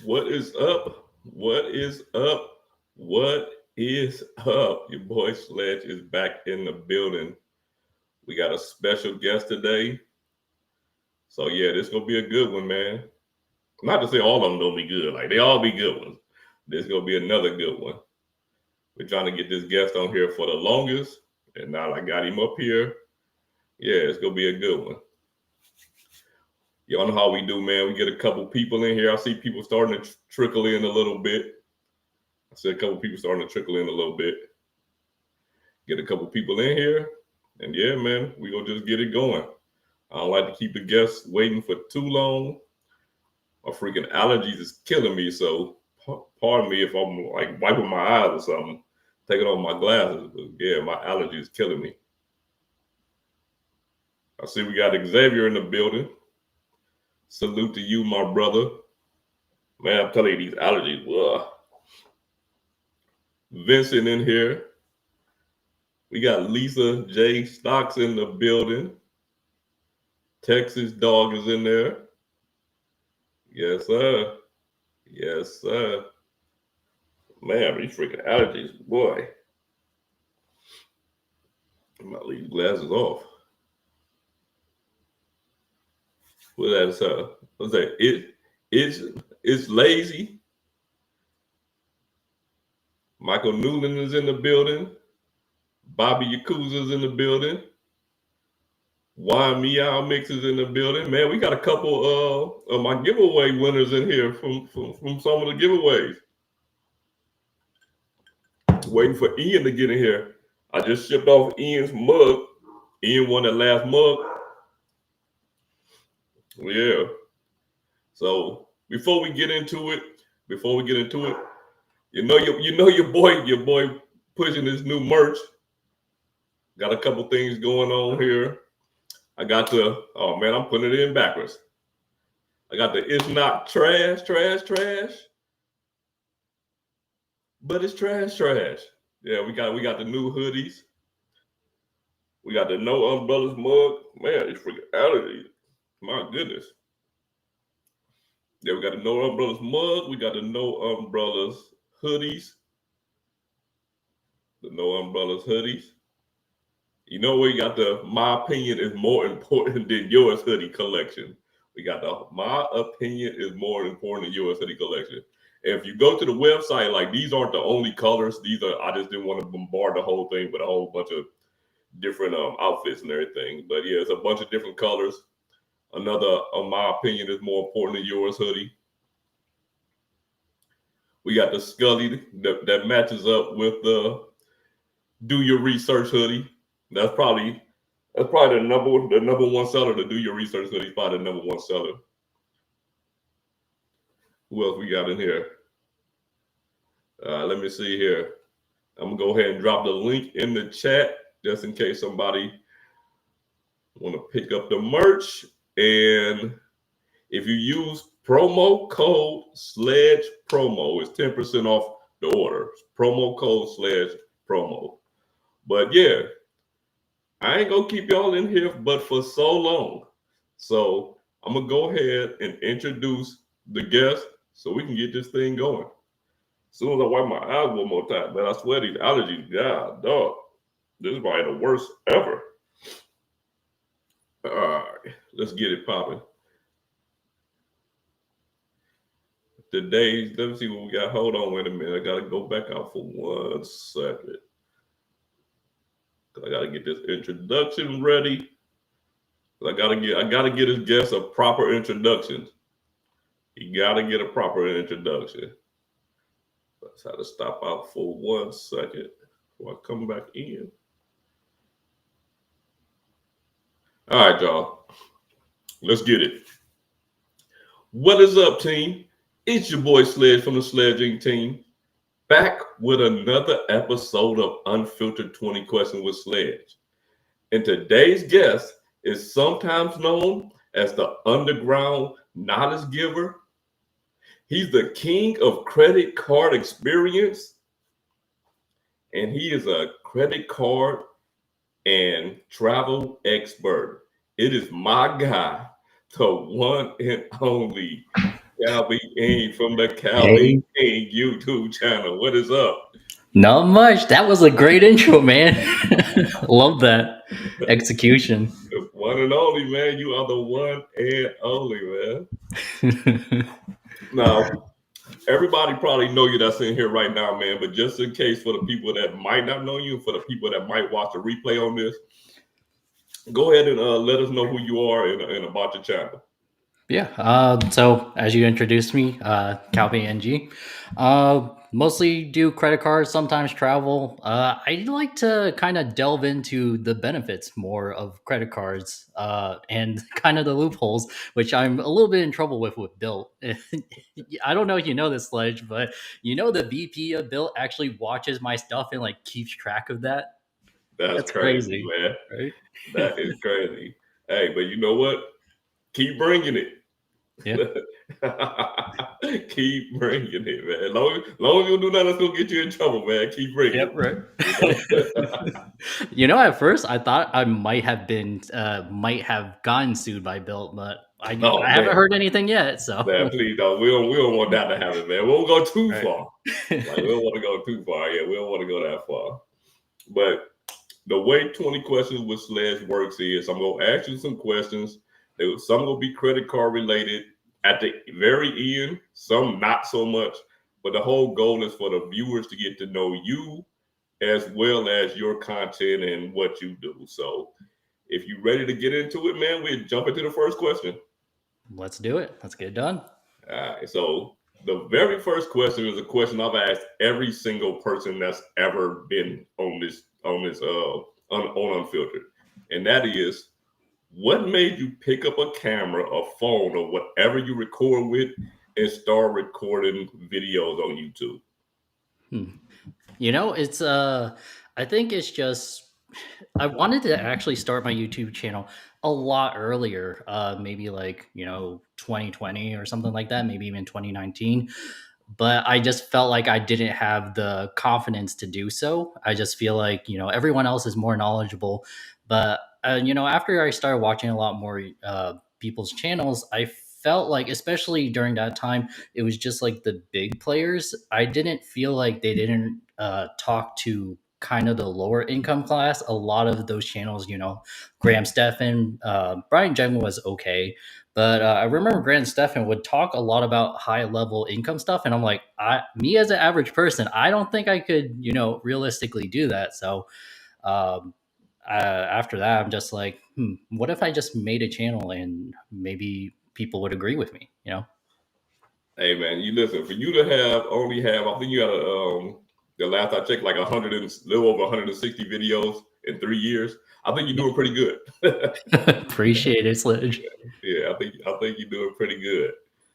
What is up? What is up? What is up? Your boy Sledge is back in the building. We got a special guest today. So yeah, this gonna be a good one, man. Not to say all of them don't be good, like they all be good ones. This gonna be another good one. We're trying to get this guest on here for the longest, and now I got him up here. Yeah, it's gonna be a good one. Y'all know how we do, man. We get a couple people in here. I see people starting to trickle in a little bit. I see a couple people starting to trickle in a little bit. Get a couple people in here, and yeah, man, we gonna just get it going. I don't like to keep the guests waiting for too long. My freaking allergies is killing me, so pardon me if I'm like wiping my eyes or something, taking off my glasses. But yeah, my allergy is killing me. I see we got Xavier in the building. Salute to you, my brother. Man, I'm telling you, these allergies. Ugh. Vincent in here. We got Lisa J. Stocks in the building. Texas Dog is in there. Yes, sir. Yes, sir. Man, these freaking allergies, boy. I might leave the glasses off. What that, sir? What's that? It's lazy. Michael Newland is in the building. Bobby Yakuza's in the building. Wine Meow Mix is in the building. Man, we got a couple of my giveaway winners in here from some of the giveaways. Waiting for Ian to get in here. I just shipped off Ian's mug. Ian won that last mug. Yeah. So before we get into it, you know your boy pushing this new merch. Got a couple things going on here. I got the, oh man, I'm putting it in backwards. I got the it's not trash, but it's trash. Yeah, we got the new hoodies. We got the no umbrellas mug. Man, these freaking allergies. My goodness. Yeah, we got the no umbrellas mug. We got the no umbrellas hoodies. The no umbrellas hoodies. You know, we got the my opinion is more important than yours hoodie collection. We got the my opinion is more important than yours hoodie collection. And if you go to the website, like these aren't the only colors. These are, I just didn't want to bombard the whole thing with a whole bunch of different outfits and everything. But yeah, it's a bunch of different colors. Another, my opinion is more important than yours hoodie. We got the Scully that matches up with the Do Your Research hoodie. That's probably the number one seller. To Do Your Research hoodie is probably the number one seller. Who else we got in here? Let me see here. I'm gonna go ahead and drop the link in the chat just in case somebody want to pick up the merch. And if you use promo code Sledge Promo, it's 10% off the order. Promo code Sledge Promo. But yeah, I ain't gonna keep y'all in here but for so long. So I'm gonna go ahead and introduce the guest so we can get this thing going. As soon as I wipe my eyes one more time, man, I swear these allergies, God, dog, this is probably the worst ever. All right, let's get it popping. Today, let me see what we got. Hold on, wait a minute. I gotta go back out for 1 second. I gotta get this introduction ready. I gotta get his guest a proper introduction. You gotta get a proper introduction. Let's have to stop out for 1 second before I come back in. All right, y'all. Let's get it. What is up, team? It's your boy Sledge from the SledgeIncTeam, back with another episode of Unfiltered 20 Questions with Sledge. And today's guest is sometimes known as the underground knowledge giver. He's the king of credit card experience, and he is a credit card and travel expert. It is my guy, the one and only Calby King from the Calby Hey, King YouTube channel. What is up? not much. That was a great intro, man. Love that execution. The one and only, man. You are the one and only, man. Now, everybody probably know you that's in here right now, man. But just in case for the people that might not know you, for the people that might watch the replay on this, go ahead and let us know who you are and about your channel. Yeah. So as you introduced me, Calby NG. Mostly do credit cards, sometimes travel. I like to kind of delve into the benefits more of credit cards, and kind of the loopholes, which I'm a little bit in trouble with Bilt. I don't know if you know this, Sledge, but the VP of Bilt actually watches my stuff and like keeps track of that. That's That's crazy, crazy, man. right? That is crazy. Hey, but you know what? Keep bringing it. Yeah. Keep bringing it, man. Long as you do nothing that's gonna get you in trouble, man. Keep bringing Yep, it. right. You know? At first I thought I might have gotten sued by Bilt, but I Oh haven't man, heard anything yet. man, So, please don't. We don't want that to happen, man. We don't go too right. far. Like we don't want to go too far. Yeah, we don't want to go that far. But the way 20 questions with Sledge works is I'm gonna ask you some questions. Some will be credit card related at the very end, some not so much. But the whole goal is for the viewers to get to know you as well as your content and what you do. So if you're ready to get into it, man, we jump into the first question. Let's do it. Let's get it done. All right. So the very first question is a question I've asked every single person that's ever been on Unfiltered, and that is, what made you pick up a camera, a phone, or whatever you record with, and start recording videos on YouTube? Hmm. It's I think it's just I wanted to actually start my YouTube channel a lot earlier, maybe like 2020 or something like that, maybe even 2019. But I just felt like I didn't have the confidence to do so. I just feel like everyone else is more knowledgeable, but after I started watching a lot more people's channels, I felt like, especially during that time, it was just like the big players. I didn't feel like they didn't talk to kind of the lower income class. A lot of those channels, Graham Stephan, Brian Jeng was okay, but I remember Grant Stephan would talk a lot about high level income stuff, and I'm like, me as an average person, I don't think I could, realistically do that. So um, after that, I'm just like, what if I just made a channel and maybe people would agree with me? Hey man, you listen. For you to only have, I think you got the last I checked, like 160 videos in 3 years. I think you're doing pretty good. Appreciate it, Sledge. Yeah, I think you're doing pretty good.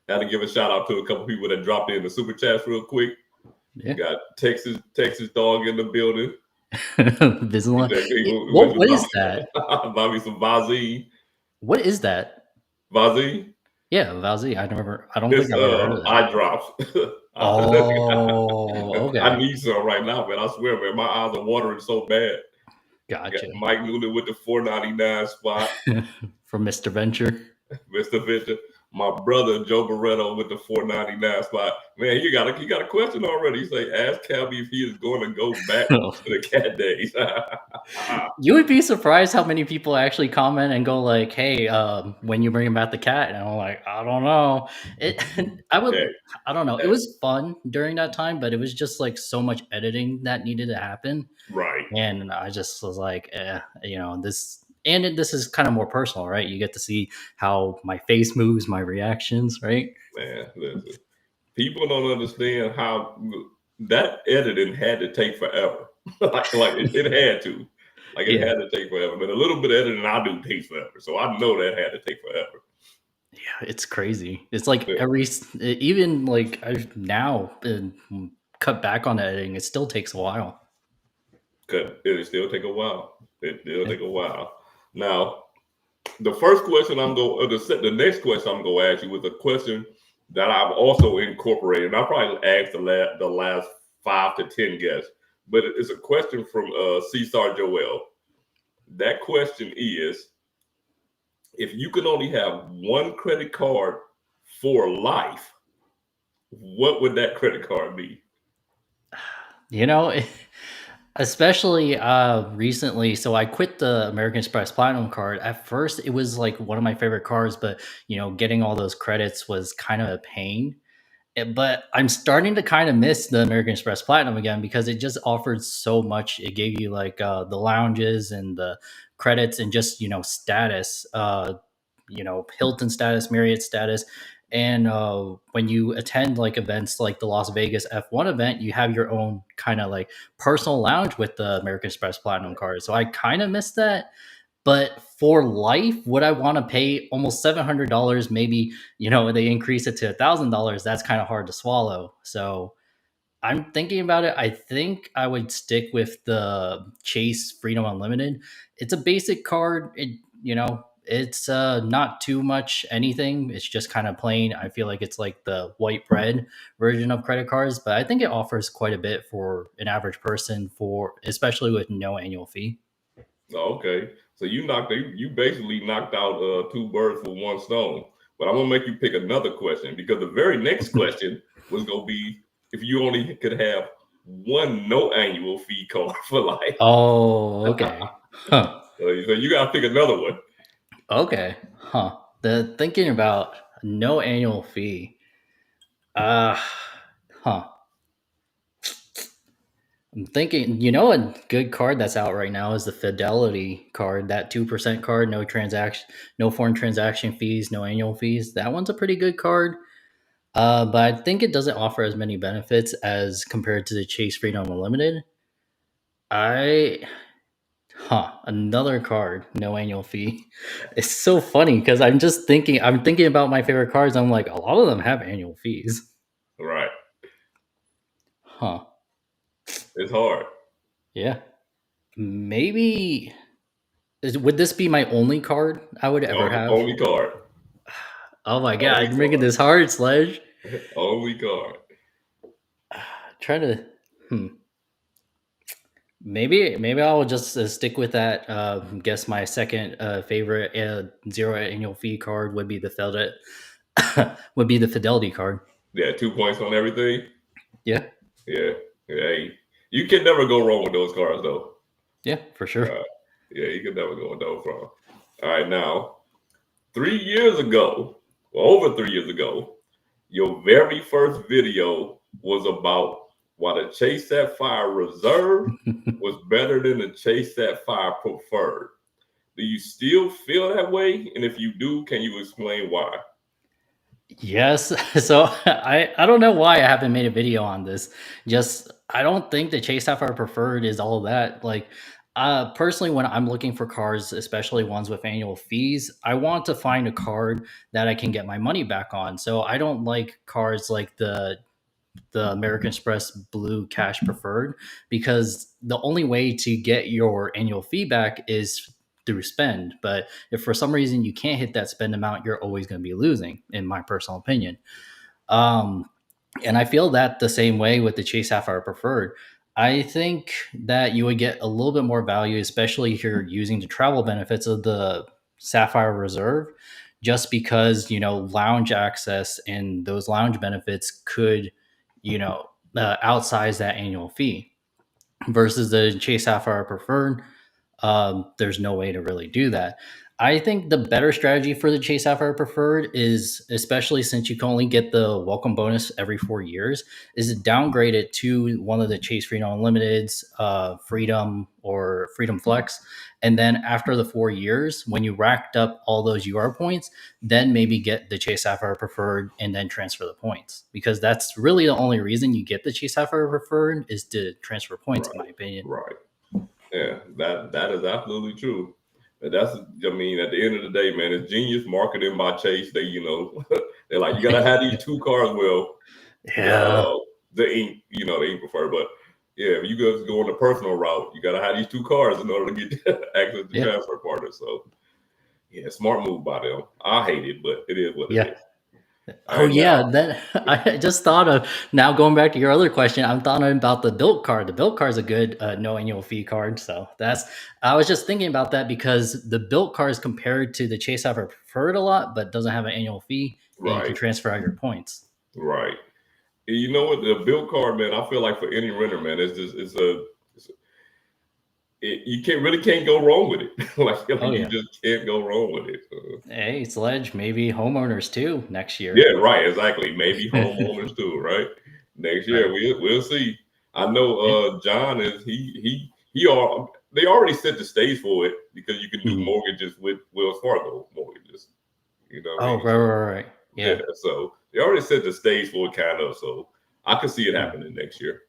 Had to give a shout out to a couple people that dropped in the super chats real quick. Yeah. Got Texas dog in the building. He Invisalign. said he went What to is that? buy me some Vaseline. What is that? Vaseline. Yeah, Valzy. I don't think It's I've ever heard of that. eye drops. Oh, I okay. need some right now, man. I swear, man, my eyes are watering so bad. Got Gotcha. Mike Noonan with the 4.99 spot. From Mr. Venture. Mr. Victor. My brother Joe Barretto with the 4.99 spot. Man, he got a question already. He say, ask Calby if he is going to go back to the cat days. You would be surprised how many people actually comment and go like, "Hey, when you bring back the cat," and I'm like, "I don't know." It, Hey, I don't know. It hey, was fun during that time, but it was just like so much editing that needed to happen, right, and I just was like, this. And this is kind of more personal, right? You get to see how my face moves, my reactions, right? man. Listen, people don't understand how that editing had to take forever. It had to. Like it Yeah. had to take forever. But a little bit of editing I do takes forever. So I know that had to take forever. Yeah, it's crazy. It's like Yeah. even like I've now cut back on editing. It still takes a while. It'll still take a while. It still Yeah. take a while. Now, the first question the next question I'm gonna ask you was a question that I've also incorporated. I probably asked the last 5 to 10 guests, but it's a question from Cesar Joel. That question is, if you could only have one credit card for life, what would that credit card be? You know, especially recently, so I quit the American Express Platinum card. At first it was like one of my favorite cards, but getting all those credits was kind of a pain. But I'm starting to kind of miss the American Express Platinum again because it just offered so much. It gave you like the lounges and the credits and just status, Hilton status, Marriott status. And when you attend like events like the Las Vegas F1 event, you have your own kind of like personal lounge with the American Express Platinum card. So I kind of miss that. But for life, would I want to pay almost $700? Maybe, they increase it to $1,000. That's kind of hard to swallow. So I'm thinking about it. I think I would stick with the Chase Freedom Unlimited. It's a basic card. It's not too much anything. It's just kind of plain. I feel like it's like the white bread version of credit cards, but I think it offers quite a bit for an average person, for especially with no annual fee. Oh, okay, so you basically knocked out two birds with one stone. But I'm gonna make you pick another question because the very next question was gonna be if you only could have one no annual fee card for life. Oh, okay. Huh. So you gotta pick another one. Okay. Huh. The thinking about no annual fee. Uh huh. I'm thinking, a good card that's out right now is the Fidelity card, that 2% card, no foreign transaction fees, no annual fees. That one's a pretty good card. But I think it doesn't offer as many benefits as compared to the Chase Freedom Unlimited. I Another card, no annual fee. It's so funny because I'm thinking about my favorite cards. I'm like, a lot of them have annual fees. Right, Huh. it's hard. Yeah. Maybe would this be my only card I would ever have? Only card. Oh my god, Only you're making card. this hard, Sledge. Only card. Trying to hmm. Maybe I'll just stick with that. Guess my second favorite zero annual fee card would be the Fidelity card. Yeah, 2 points on everything. Yeah. Yeah. Hey, you can never go wrong with those cards, though. Yeah, for sure. Yeah, you can never go with those wrong. All right, now, 3 years ago, over 3 years ago, your very first video was about why the Chase Sapphire Reserve was better than the Chase Sapphire Preferred. Do you still feel that way? And if you do, can you explain why? Yes. So I don't know why I haven't made a video on this. Just I don't think the Chase Sapphire Preferred is all that. Like personally, when I'm looking for cars, especially ones with annual fees, I want to find a card that I can get my money back on. So I don't like cars like the American Express Blue Cash Preferred because the only way to get your annual fee back is through spend. But if for some reason you can't hit that spend amount, you're always going to be losing, in my personal opinion. Um, and I feel that the same way with the Chase Sapphire Preferred. I think that you would get a little bit more value, especially if you're using the travel benefits of the Sapphire Reserve, just because, lounge access and those lounge benefits could, outsize that annual fee versus the Chase Sapphire Preferred. There's no way to really do that. I think the better strategy for the Chase Sapphire Preferred is, especially since you can only get the welcome bonus every 4 years, is to downgrade it to one of the Chase Freedom Unlimiteds, Freedom or Freedom Flex. And then after the 4 years, when you racked up all those UR points, then maybe get the Chase Sapphire Preferred and then transfer the points. Because that's really the only reason you get the Chase Sapphire Preferred is to transfer points, in my opinion. Right. Yeah, that is absolutely true. And at the end of the day, man, it's genius marketing by Chase. They, they're like, you gotta have these two cars. Well, Yeah. the ink, the ink preferred. But yeah, if you guys go on the personal route, you gotta have these two cars in order to get access to transfer partners. So yeah, smart move by them. I hate it, but it is what it is. Oh yeah, that I just thought of now going back to your other question. I'm thought about the Bilt card. The Bilt card is a good no annual fee card. So I was just thinking about that because the Bilt card is compared to the Chase Sapphire Preferred a lot, but doesn't have an annual fee, and you can transfer out your points. Right. You know what? The Bilt card, man. I feel like for any renter, man, you can't go wrong with it. like Oh you yeah. just can't go wrong with it. Hey, Sledge, maybe homeowners too next Yeah, year. right. Exactly. Maybe homeowners too. Right. Next year, Right. we'll see. I know. Yeah. John is he are they already set the stage for it because you can do Mhm. mortgages with Wells Fargo mortgages. You know what I Oh, mean? right, So right, right. yeah. Yeah. So they already set the stage for it, kind of. So I can see it Mm. happening next year.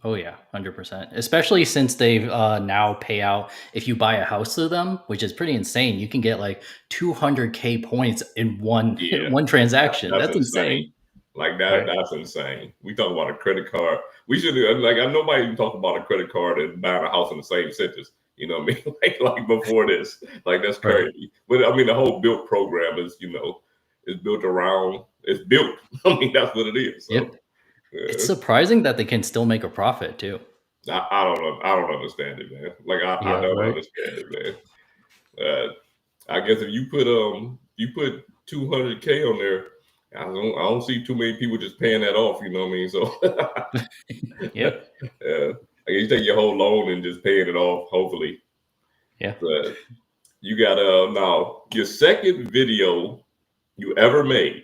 Oh yeah, 100%. Especially since they've now pay out if you buy a house through them, which is pretty insane. You can get like 200K points in one Yeah. one transaction. That's That's insane. insane. Like Right. that's insane. We talk about a credit card. We should like I nobody even talk about a credit card and buying a house in the same sentence. You know what I mean? like before this. Like that's Right. crazy. But I mean the whole built program is built around it's built. I mean that's what it is. So Yep. It's yeah. surprising that they can still make a profit too. I don't know. I don't understand it, man. Like I Yeah, don't right. understand it, man. I guess if you put 200K on there, I don't see too many people just paying that off. You know what I mean? So Yep. I guess you take your whole loan and just paying it off. Hopefully, Yeah. but you got now your second video you ever made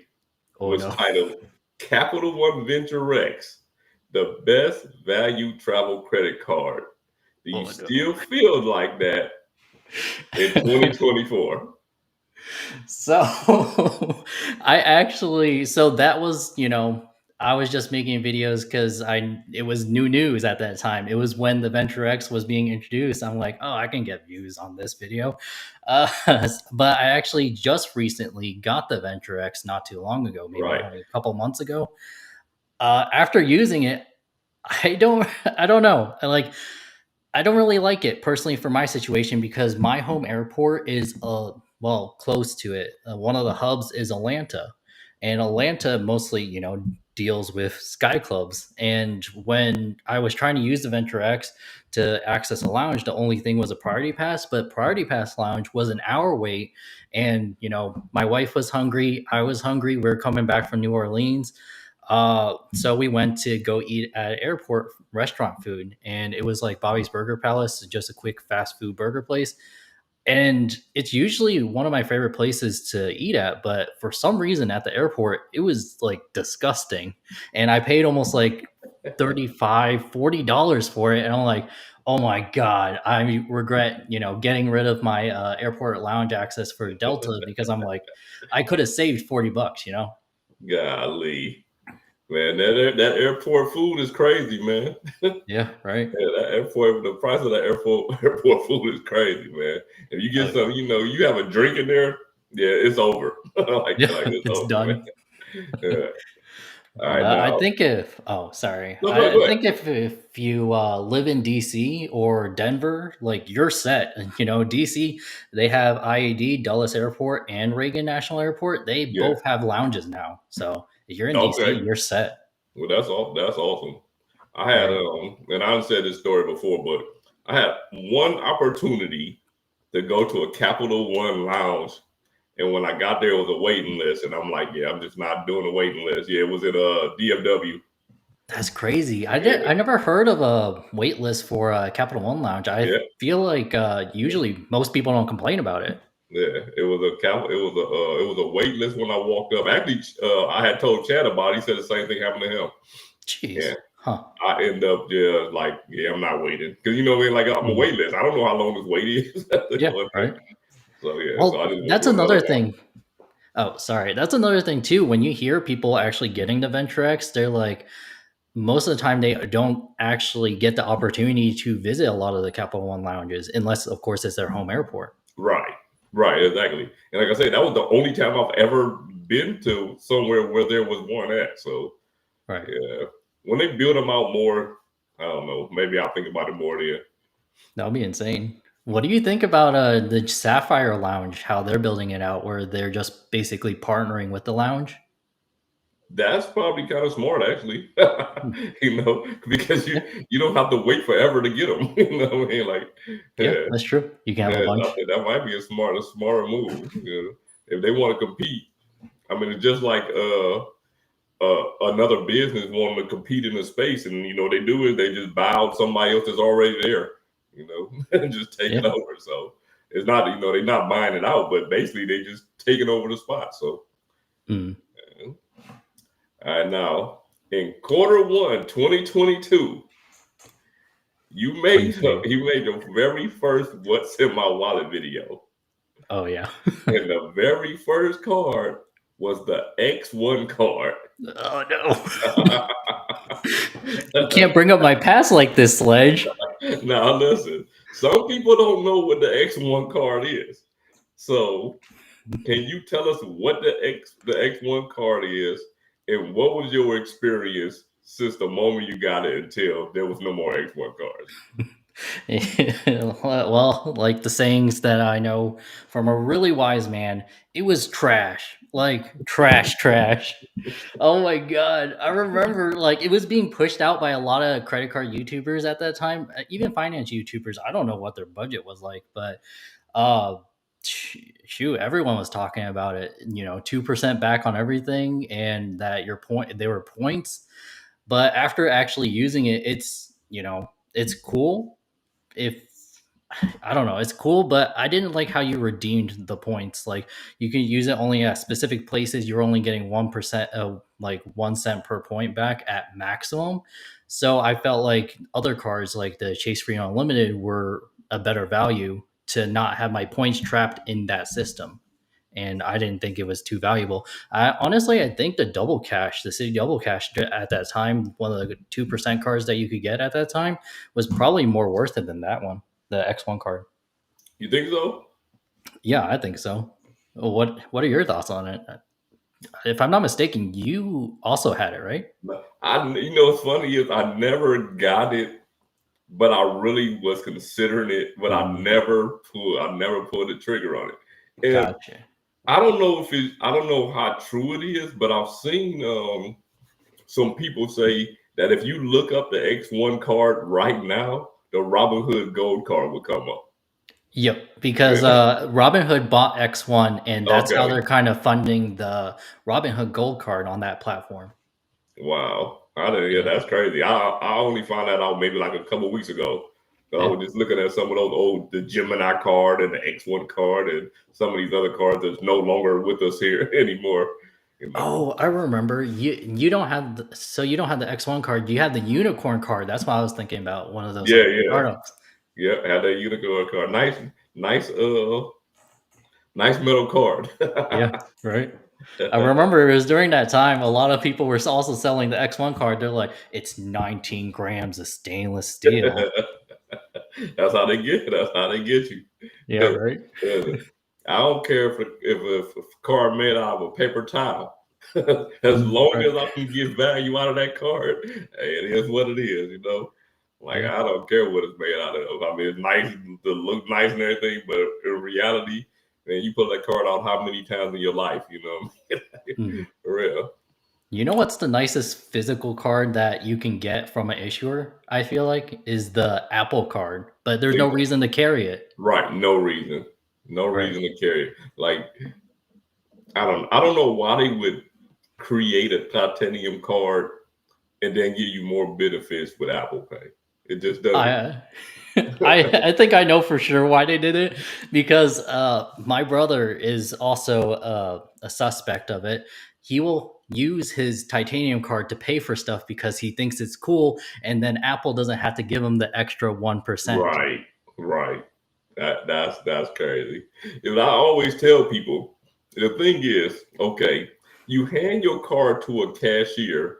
Oh was no. titled "Capital One Venture X, the best value travel credit card." Do you Oh no. still feel like that in 2024? So I actually so that was, I was just making videos because it was new news at that time. It was when the Venture X was being introduced. I'm like, oh, I can get views on this video. Uh, but I actually just recently got the Venture X not too long ago, maybe Right. only a couple months ago. After using it, I don't I don't know. I don't really like it personally for my situation because my home airport is close to it. One of the hubs is Atlanta, and Atlanta mostly deals with sky clubs. And when I was trying to use the Venture X to access a lounge, the only thing was a priority pass. But priority pass lounge was an hour wait, and my wife was hungry, I was hungry. We were coming back from New Orleans, so we went to go eat at airport restaurant food, and it was like Bobby's Burger Palace, just a quick fast food burger place. And it's usually one of my favorite places to eat at, but for some reason at the airport, it was like disgusting. And I paid almost like $35, $40 for it. And I'm like, oh my God, I regret, getting rid of my airport lounge access for Delta because I'm like, I could have saved $40. Golly. Man, that airport food is crazy, man. Yeah, right. Yeah, that airport, the price of that airport food is crazy, man. If you Oh get yeah. some, you have a drink in there, yeah, it's over. Yeah, like it's it's over, man. done. Yeah. All right, But I now. think if oh sorry, No, I go ahead. think if you live in DC or Denver, like you're set. DC, they have IAD, Dulles Airport, and Reagan National Airport. They Yeah. both have lounges now. So if you're in DC, Okay. you're set. Well, that's all. That's awesome. I had Right. and I've said this story before, but I had one opportunity to go to a Capital One lounge. And when I got there, it was a waiting list, and I'm like, yeah, I'm just not doing a waiting list. Yeah, it was at DFW. That's crazy. Yeah, I never heard of a wait list for a Capital One lounge. I yeah, feel like usually most people don't complain about it. yeah. It was it was a wait list when I walked up. Actually, I had told Chad about it. He said the same thing happened to him. Jeez. Yeah, Huh. I end up just like, yeah, I'm not waiting because you know what I mean. Like I'm a Mhm. wait list. I don't know how long this wait is. Yeah. Right. So yeah, so I Well, just went that's to another another one. thing. Oh, sorry. That's another thing too. When you hear people actually getting the Venture X, they're like, most of the time they don't actually get the opportunity to visit a lot of the Capital One lounges, unless, of course, it's their home airport. Right, right, exactly. And like I said, that was the only time I've ever been to somewhere where there was one at. So Right. yeah, when they build them out more, I don't know. Maybe I'll think about it more then. That would be insane. What do you think about the Sapphire Lounge? How they're building it out, where they're just basically partnering with the lounge? That's probably kind of smart, actually. Hmm. Because Yeah, you don't have to wait forever to get them. You know what I mean? Like, yeah, yeah, that's true. You can have a yeah. I bunch. think that might be a smarter move. If they want to compete. I mean, it's just like another business wanting to compete in the space, and they do is they just buy out somebody else that's already there, and just take it over. So it's not, they're not buying it out, but basically they just taking over the spot. So all right, now in Q1 2022, you made your very first "What's in My Wallet" video. Oh yeah. And the very first card was the X1 card. Oh no. You can't bring up my past like this, Sledge. Now listen, some people don't know what the X1 card is. So can you tell us what the X1 card is, and what was your experience since the moment you got it until there was no more X1 cards? Well, like the sayings that I know from a really wise man, it was trash. Like trash. Oh my god. I remember like it was being pushed out by a lot of credit card YouTubers at that time, even finance YouTubers. I don't know what their budget was like, but shoot, everyone was talking about it, 2% back on everything, and that they were points. But after actually using it, it's cool. If I don't know, it's cool, but I didn't like how you redeemed the points. Like you can use it only at specific places. You're only getting 1% of like 1 cent per point back at maximum. So I felt like other cards like the Chase Free Unlimited were a better value to not have my points trapped in that system. And I didn't think it was too valuable. Honestly, I think the City Double Cash at that time, one of the 2% cards that you could get at that time, was probably more worth it than that one, the X1 card. You think so? Yeah, I think so. What are your thoughts on it? If I'm not mistaken, you also had it, right? What's funny is I never got it, but I really was considering it, but I never pulled the trigger on it. And Gotcha. I don't know how true it is, but I've seen some people say that if you look up the X1 card right now, the Robinhood Gold card will come up. Yep, because Robinhood bought X1, and that's how they're kind of funding the Robinhood Gold card on that platform. Wow. That's crazy. I only found that out maybe like a couple of weeks ago. So I was just looking at some of those the Gemini card and the X1 card and some of these other cards that's no longer with us here anymore. Oh, I remember. You don't have the X1 card. You have the Unicorn card. That's what I was thinking about. One of those startups. Yeah, had that Unicorn card. Nice metal card. Yeah, right. I remember it was during that time. A lot of people were also selling the X1 card. They're like, it's 19 grams of stainless steel. That's how they get you. Yeah, right. I don't care if a card made out of a paper towel. As long as I can get value out of that card, hey, it is what it is, Like I don't care what it's made out of. I mean, it's nice to look nice and everything, but in reality, man, you put that card out how many times in your life, For real. You know what's the nicest physical card that you can get from an issuer? I feel like is the Apple card, but there's no reason to carry it. Right, no reason to carry it. Like I don't know why they would create a titanium card and then give you more benefits with Apple Pay. It just doesn't. I think I know for sure why they did it, because my brother is also a suspect of it. He will use his titanium card to pay for stuff because he thinks it's cool, and then Apple doesn't have to give him the extra 1%. Right. That's crazy. And I always tell people, the thing is, okay, you hand your card to a cashier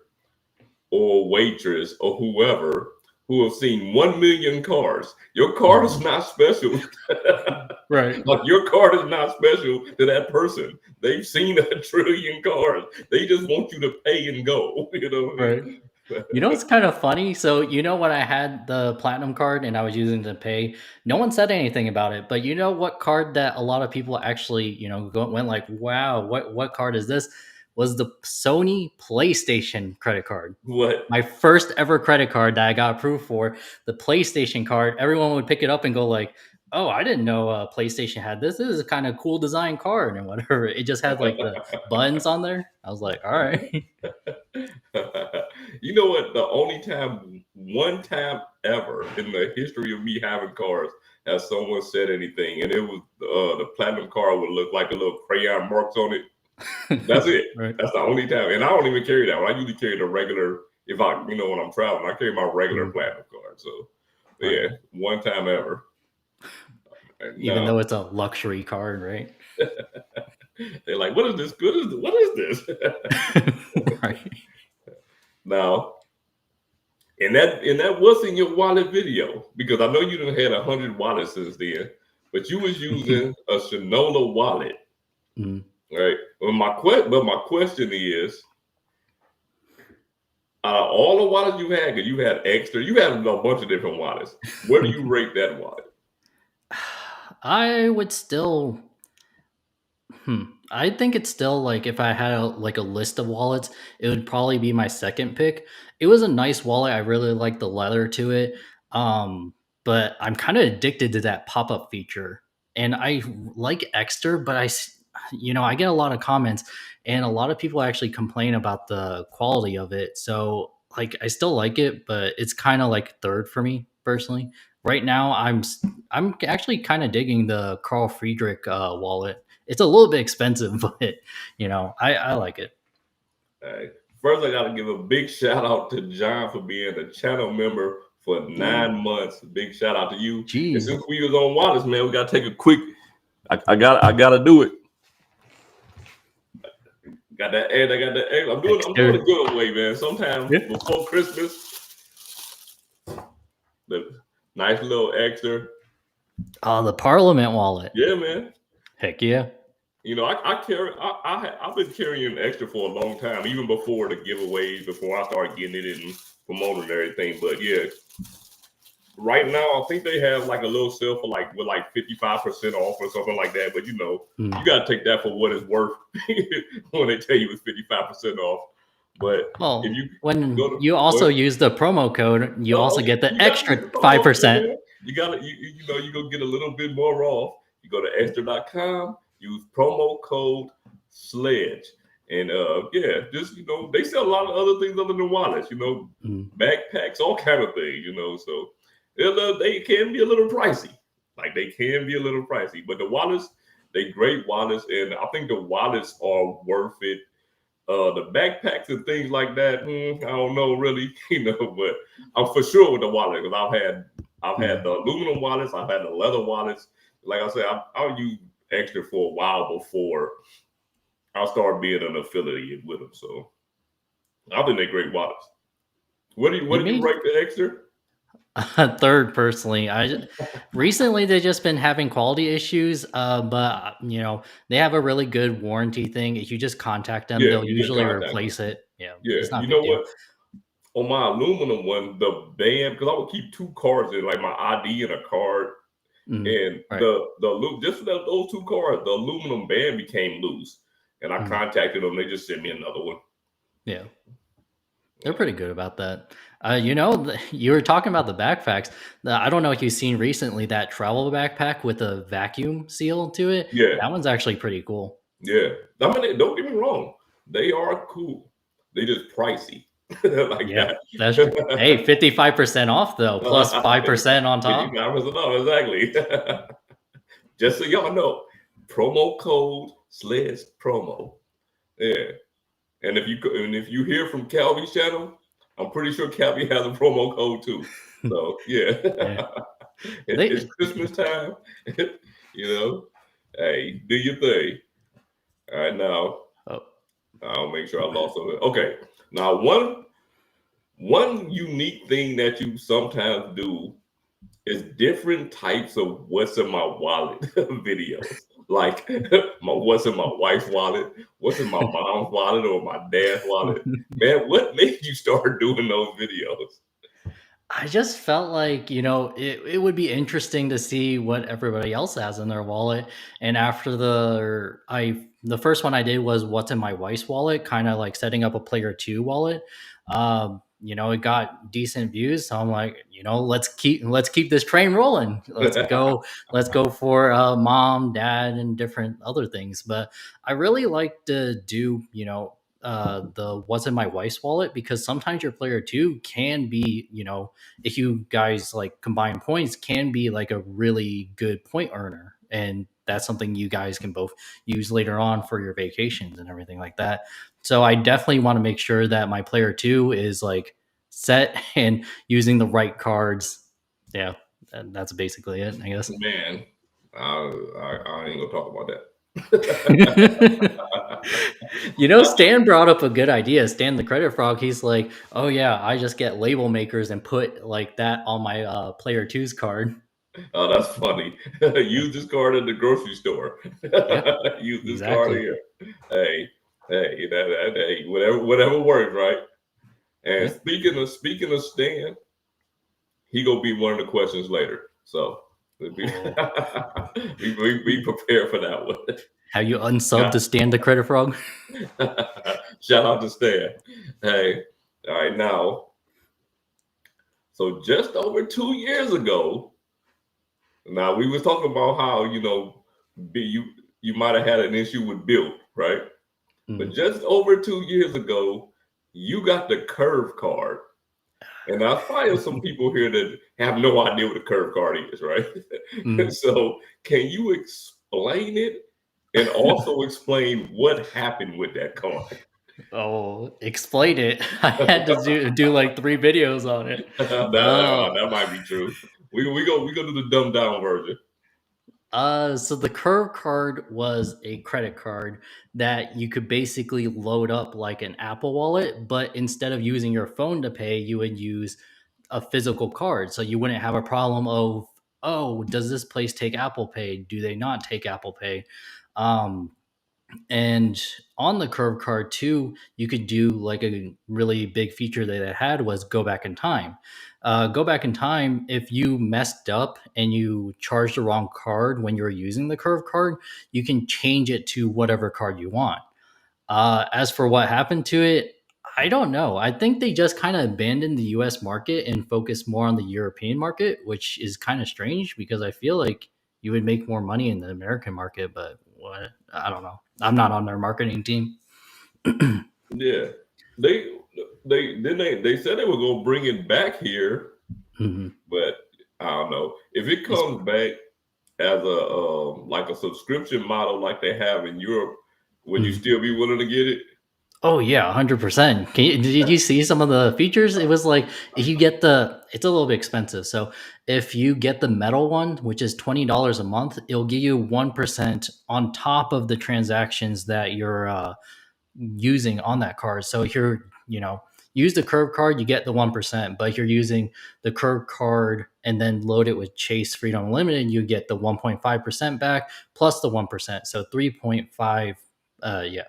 or waitress or whoever who have seen 1 million cards. Your card is not special. Right. Like your card is not special to that person. They've seen 1 trillion cards. They just want you to pay and go. Right. It's kind of funny. So, when I had the platinum card and I was using it to pay, no one said anything about it. But what card that a lot of people actually, went like, wow, what card is this? Was the Sony PlayStation credit card. What? My first ever credit card that I got approved for, the PlayStation card. Everyone would pick it up and go like, oh, I didn't know PlayStation had this. This is a kind of cool design card and whatever. It just had like the buttons on there. I was like, all right. You know what? One time ever in the history of me having cars, has someone said anything, and it was the platinum card would look like a little crayon marks on it. That's it. Right. That's the only time, and I don't even carry that one. I usually carry the regular. If I, when I'm traveling, I carry my regular platinum card. So, yeah, one time ever. Even though it's a luxury card, right? They're like, "What is this? What is this?" Right. Now, and that was in your wallet video, because I know you done had 100 wallets since then, but you was using a Shinola wallet, right? Well, my question is, out of all the wallets you had, because you had extra, you had a bunch of different wallets. Where do you rate that wallet? I would still. I think it's still like, if I had a list of wallets, it would probably be my second pick. It was a nice wallet. I really like the leather to it. But I'm kind of addicted to that pop-up feature. And I like Exter, but I get a lot of comments, and a lot of people actually complain about the quality of it. So like, I still like it, but it's kind of like third for me personally. Right now, I'm actually kind of digging the Carl Friedrich wallet. It's a little bit expensive, but I like it. First, I got to give a big shout out to John for being a channel member for 9 months. Big shout out to you. Jeez. And since we was on wallets, man, we got to take a quick. I got to do it. Got that ad. I got that ad. I'm doing a giveaway, man. Sometime before Christmas. The nice little extra. Oh, the Parliament wallet. Yeah, man. Heck yeah. I've been carrying extra for a long time, even before the giveaways, before I started getting it and promoting and everything. But yeah, right now I think they have like a little sale for with 55% off or something like that. But you got to take that for what it's worth when they tell you it's 55% off. But if you also use the promo code, you also get the extra 5%. You go get a little bit more off. You go to extra.com. Use promo code SLEDGE. And just they sell a lot of other things other than wallets, backpacks, all kind of things, so they can be a little pricey. But the wallets, they great wallets, and I think the wallets are worth it. The backpacks and things like that, I don't know really, but I'm for sure with the wallet, because I've had the aluminum wallets, I've had the leather wallets. Like I said, I'll use extra for a while before I'll start being an affiliate with them. So I think they're great wallets. What do you rate the extra? Third, personally. Recently they've just been having quality issues, but they have a really good warranty thing. If you just contact them, they'll usually replace it. It's not what? On my aluminum one, the band, because I would keep 2 cards in, like my ID and a card. And those 2 cards, the aluminum band became loose, and I contacted them. They just sent me another one. Yeah, they're pretty good about that. You were talking about the backpacks. I don't know if you've seen recently that travel backpack with a vacuum seal to it. Yeah, that one's actually pretty cool. Yeah, I mean, don't get me wrong, they are cool. They just pricey. That's true. Hey, 55% off though, plus 5% on top. 55% off, exactly. Just so y'all know, promo code SLEDGE promo. Yeah, and if you hear from Calby's channel, I'm pretty sure Calby has a promo code too. So yeah. It's Christmas time. Hey, do your thing. All right, now I'll make sure I lost something. Okay. Now, one unique thing that you sometimes do is different types of what's in my wallet videos. Like what's in my wife's wallet, what's in my mom's wallet or my dad's wallet. Man, what made you start doing those videos? I just felt like, it would be interesting to see what everybody else has in their wallet. And after the first one I did was what's in my wife's wallet, kind of like setting up a player 2 wallet. It got decent views. So I'm like, let's keep this train rolling. Let's go for mom, dad, and different other things. But I really like to do, the what's in my wife's wallet, because sometimes your player two can be, if you guys like combine points, can be like a really good point earner. And that's something you guys can both use later on for your vacations and everything like that. So I definitely want to make sure that my player two is like set and using the right cards. Yeah, that's basically it, I guess. Man, I ain't gonna talk about that. Stan brought up a good idea. Stan the credit frog. He's like, oh yeah, I just get label makers and put like that on my player two's card. Oh, that's funny. Use this card at the grocery store. Yep, Use this card exactly. here. Hey, hey, whatever works, right? And Yeah. speaking of Stan, he gonna be one of the questions later. So be prepared for that one. Have you unsubbed to Stan the credit frog? Shout out to Stan. Hey, all right now. So just over 2 years ago, now we was talking about how you might have had an issue with Bilt, right? But just over 2 years ago, you got the curve card. And I find some people here that have no idea what a curve card is, right? So can you explain it and also explain what happened with that card? Oh, explain it. I had to do like 3 videos on it. That might be true. We go do the dumbed down version. So the curve card was a credit card that you could basically load up like an Apple Wallet, but instead of using your phone to pay, you would use a physical card. So you wouldn't have a problem of, oh, does this place take Apple Pay? Do they not take Apple Pay? And on the curve card too, you could do like a really big feature that it had was go back in time. Go back in time, if you messed up and you charged the wrong card when you were using the curve card, you can change it to whatever card you want. As for what happened to it, I don't know. I think they just kind of abandoned the US market and focused more on the European market, which is kind of strange because I feel like you would make more money in the American market, but what? I don't know. I'm not on their marketing team. Yeah. They said they were gonna bring it back here, but I don't know. If it comes back as a like a subscription model like they have in Europe, would you still be willing to get it? Oh yeah, 100%. Did you see some of the features? It was like if you get it's a little bit expensive. So if you get the metal one, which is $20 a month, it'll give you 1% on top of the transactions that you're using on that card. So if you're, use the curve card, you get the 1%, but if you're using the curve card and then load it with Chase Freedom Unlimited, you get the 1.5% back plus the 1%. So 3.5, yeah,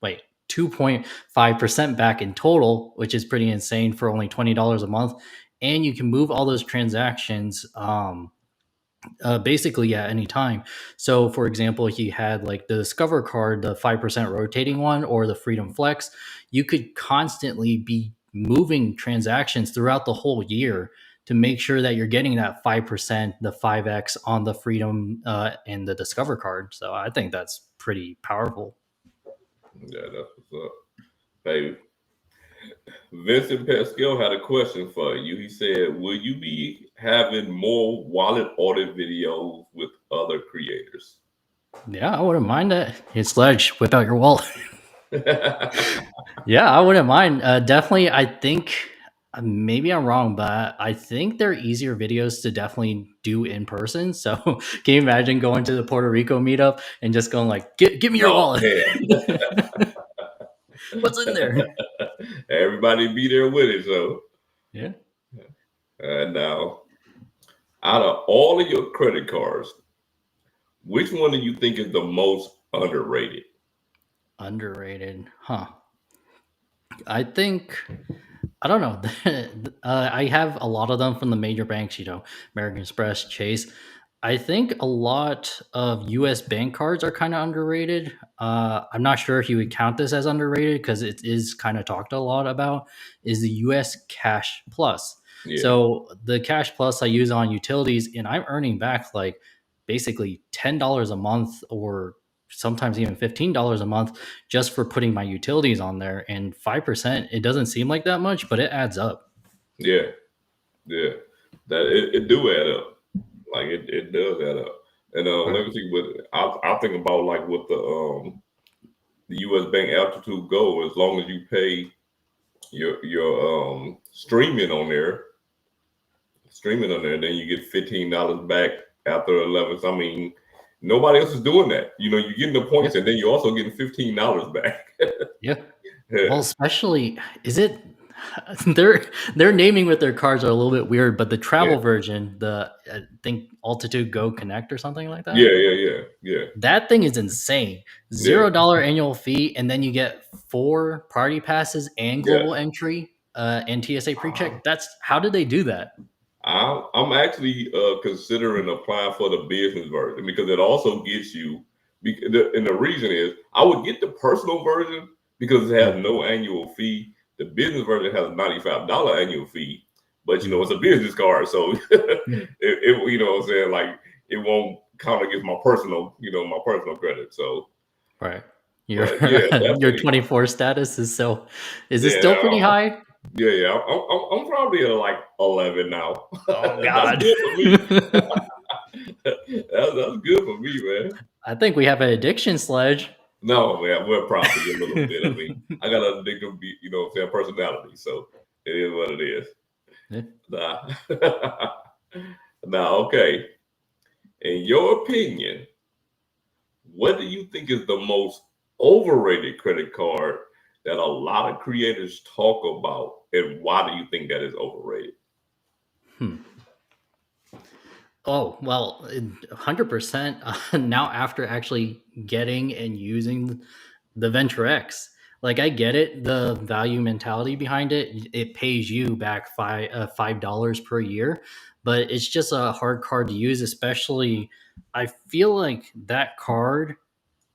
wait, 2.5% back in total, which is pretty insane for only $20 a month. And you can move all those transactions basically at any time. So, for example, if you had like the Discover card, the 5% rotating one, or the Freedom Flex, you could constantly be moving transactions throughout the whole year to make sure that you're getting that 5%, the 5x on the Freedom and the Discover card. So, I think that's pretty powerful. Yeah, that's what's up. Hey, Vincent Pascal had a question for you. He said, will you be having more wallet audit videos with other creators? Yeah, I wouldn't mind that. Hey, Sledge, whip out your wallet. Yeah, I wouldn't mind. Definitely, I think maybe I'm wrong, but I think they're easier videos to definitely do in person. So, can you imagine going to the Puerto Rico meetup and just going like, "Give me your wallet. What's in there?" Everybody be there with it. So, yeah. Now, out of all of your credit cards, which one do you think is the most underrated? Underrated, huh? I think I don't know. I have a lot of them from the major banks, American Express, Chase. I think a lot of US bank cards are kind of underrated. I'm not sure if you would count this as underrated because it is kind of talked a lot about, is the US Cash Plus. Yeah. So the Cash Plus I use on utilities, and I'm earning back like basically $10 a month, or sometimes even $15 a month, just for putting my utilities on there. And 5%, it doesn't seem like that much, but it adds up. Yeah. Yeah. That it do add up. Like it does add up. And let me see what I think about, like with the US Bank Altitude Go. As long as you pay your streaming on there, then you get $15 back after 11. I mean, nobody else is doing that. You know, you're getting the points, and then you're also getting $15 back. Yeah. Well, especially is it their naming with their cards are a little bit weird, but the travel version, the I think Altitude Go Connect or something like that. Yeah. That thing is insane. $0 annual fee, and then you get 4 party passes and global entry and TSA pre-check. That's how did they do that? I'm actually considering applying for the business version, because it also gets you. And the reason is, I would get the personal version because it has no annual fee. The business version has a $95 annual fee, but you know, it's a business card, so it you know what I'm saying, like it won't count against my personal credit. So Right. Your but yeah, your definitely. 24 status is it still pretty high? Yeah. I'm probably at like 11 now. Oh That's God. good for me. That's good for me, man. I think we have an addiction, Sledge. No, man, we're probably a little bit. I mean, I got an addictive, personality, so it is what it is. Yeah. Nah. Now, okay. In your opinion, what do you think is the most overrated credit card that a lot of creators talk about, and why do you think that is overrated? Oh, well, 100% now after actually getting and using the Venture X. Like I get it, the value mentality behind it. It pays you back $5 per year, but it's just a hard card to use. Especially, I feel like that card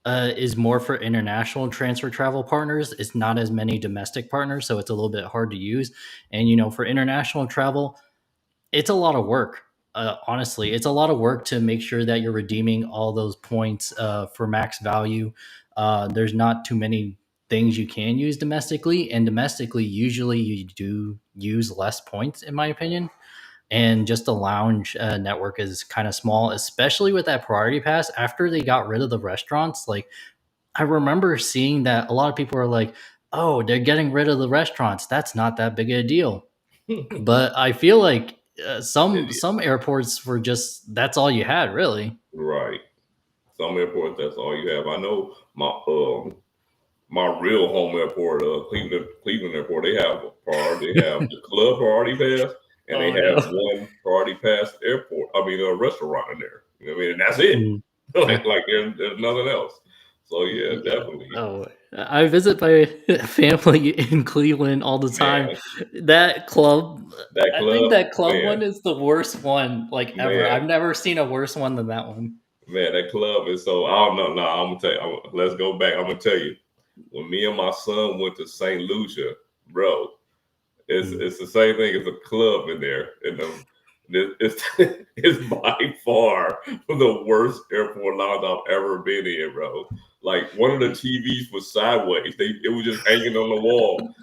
is more for international transfer travel partners. It's not as many domestic partners, so it's a little bit hard to use. And for international travel, it's a lot of work. Honestly, it's a lot of work to make sure that you're redeeming all those points for max value. There's not too many things you can use domestically, and domestically, usually you do use less points, in my opinion. And just the lounge network is kind of small, especially with that priority pass. After they got rid of the restaurants, like I remember seeing that a lot of people are like, "Oh, they're getting rid of the restaurants. That's not that big a deal." But I feel like some airports were just that's all you had, really. Right. Some airports, that's all you have. I know my real home airport, Cleveland Airport, they have a priority. They have the club priority pass, and they Oh have no. one priority pass airport. I mean, a restaurant in there. You know what I mean? And that's it. Mm. like there's nothing else. So yeah, definitely, Oh, I visit my family in Cleveland all the time. man. That club, That I think club, that club man, one is the worst one like ever. man, I've never seen a worse one than that one. man. That club is so. I don't know. No, I'm gonna tell you. Let's go back. I'm gonna tell you. When me and my son went to St. Lucia, bro, it's the same thing as a club in there, and it's it's by far the worst airport lounge I've ever been in, bro. Like one of the TVs was sideways; it was just hanging on the wall.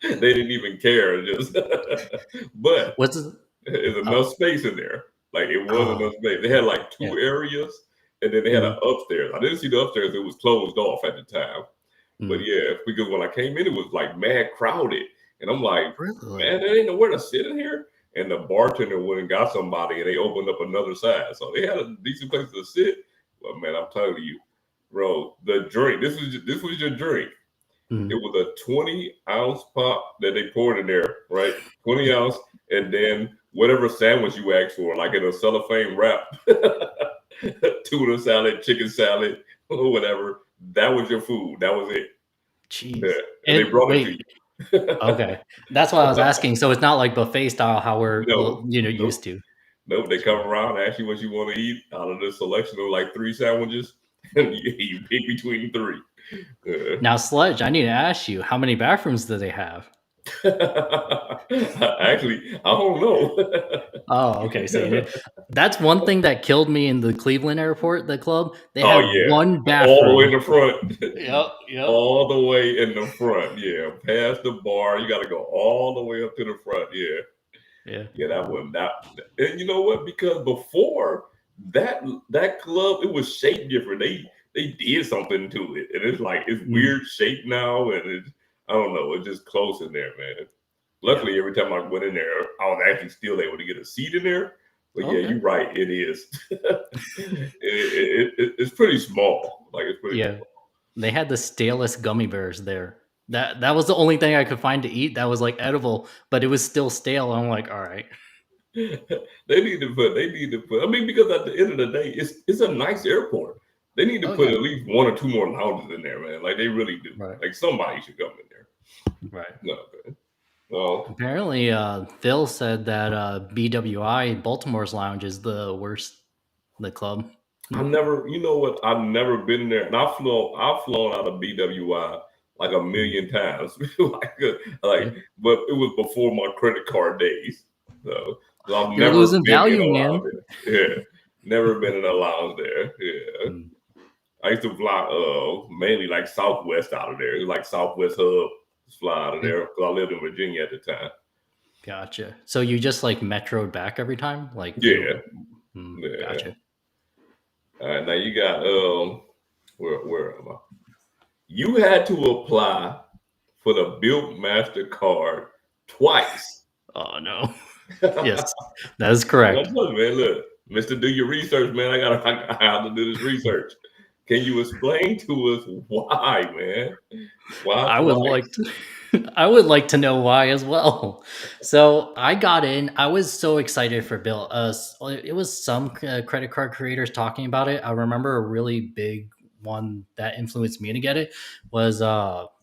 They didn't even care, just but What's it? there's enough Oh, space in there. Like it was oh, enough space. They had like yeah. two areas, and then they had an Mm, upstairs. I didn't see the upstairs; it was closed off at the time. But mm. yeah, because when I came in, it was like mad crowded. And I'm like, Really? man, there ain't nowhere to sit in here. And the bartender went and got somebody, and they opened up another side. So they had a decent place to sit. But man, I'm telling you, bro, the drink, this was your drink. It Mm. was a 20-ounce pop that they poured in there, right? 20 ounce, and then whatever sandwich you asked for, like in a cellophane wrap, tuna salad, chicken salad, or whatever. That was your food. That was it. Yeah, Jeez. and they And brought it to wait, you. okay. That's what I was asking. So it's not like buffet style how we're No, used nope, to. nope. They come Jeez. around, ask you what you want to eat out of the selection of like 3 sandwiches, and you pick between 3. Uh, Now, Sledge, I need to ask you, how many bathrooms do they have? Actually, I don't know. Oh, okay. So you did. That's one thing that killed me in the Cleveland airport, the club. They Oh had yeah, one all the way in bathroom. the front. Yep. All the way in the front. Yeah, past the bar, you got to go all the way up to the front. Yeah, Yeah. yeah, that wasn't that. And you know what? Because before that club, it was shaped different. They did something to it, and it's like it's Mm, weird shape now, and I don't know. It's just close in there, man. yeah. Luckily, every time I went in there, I was actually still able to get a seat in there. But yeah, Okay. you're right. It is. It's pretty small. Like it's pretty Yeah. They had the stalest gummy bears there. That was the only thing I could find to eat that was like edible, but it was still stale. I'm like, all right. They need to put. They need to put. I mean, because at the end of the day, it's a nice airport. They need to Oh put yeah. at least one or two more lounges in there, man. Like they really do. Right. Like somebody should come in there. Right. No, man. Well, Apparently, Phil said that BWI Baltimore's lounge is the worst. The club. I never. You know what? I've never been there, and I've flown out of BWI like a million times. Yeah. But it was before my credit card days. So I've You're never losing been in value, a man. lounge there. Yeah, never been in a lounge there. Yeah. Mm, I used to fly mainly like Southwest out of there. It was like Southwest Hub, fly out of yeah. there because I lived in Virginia at the time. Gotcha. So you just like metroed back every time? Like Yeah, yeah. gotcha. All right, now you got where am I? You had to apply for the Bilt MasterCard twice. Oh no. Yes, I that is correct. told you, man, look, Mister, do your research, man. I have to do this research. Can you explain to us why, man? Why I would like twice? to I would like to know why as well. So I got in. I was so excited for Bill. It was some credit card creators talking about it. I remember a really big one that influenced me to get it was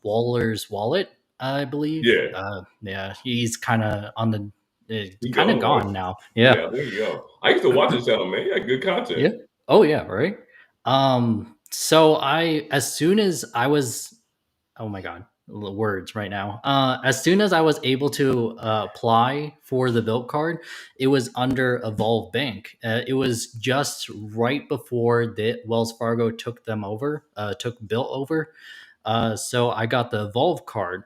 Waller's Wallet, I believe. Yeah, Yeah, he's kind of on the he kind of gone, right? gone now. Yeah, Yeah. there you go. I used to watch his channel, man. He had good content. Yeah. Oh yeah, right. So I as soon as I was oh my god, words right now. As soon as I was able to apply for the Bilt card, it was under Evolve Bank. It was just right before the Wells Fargo took them over, took Bilt over. So I got the Evolve card.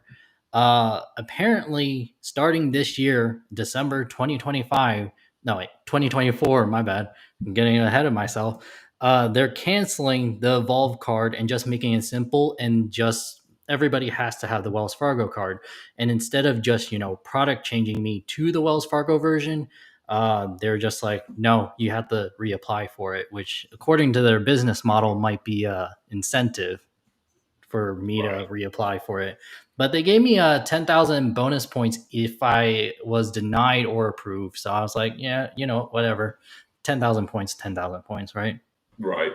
Apparently, starting this year, December 2025, no, wait, 2024, my bad. I'm getting ahead of myself. They're canceling the Evolve card and just making it simple and just everybody has to have the Wells Fargo card. And instead of just, product changing me to the Wells Fargo version, they're just like, no, you have to reapply for it, which according to their business model might be a incentive for me to Right, reapply for it. But they gave me 10,000 bonus points if I was denied or approved. So I was like, yeah, whatever. 10,000 points, right? right.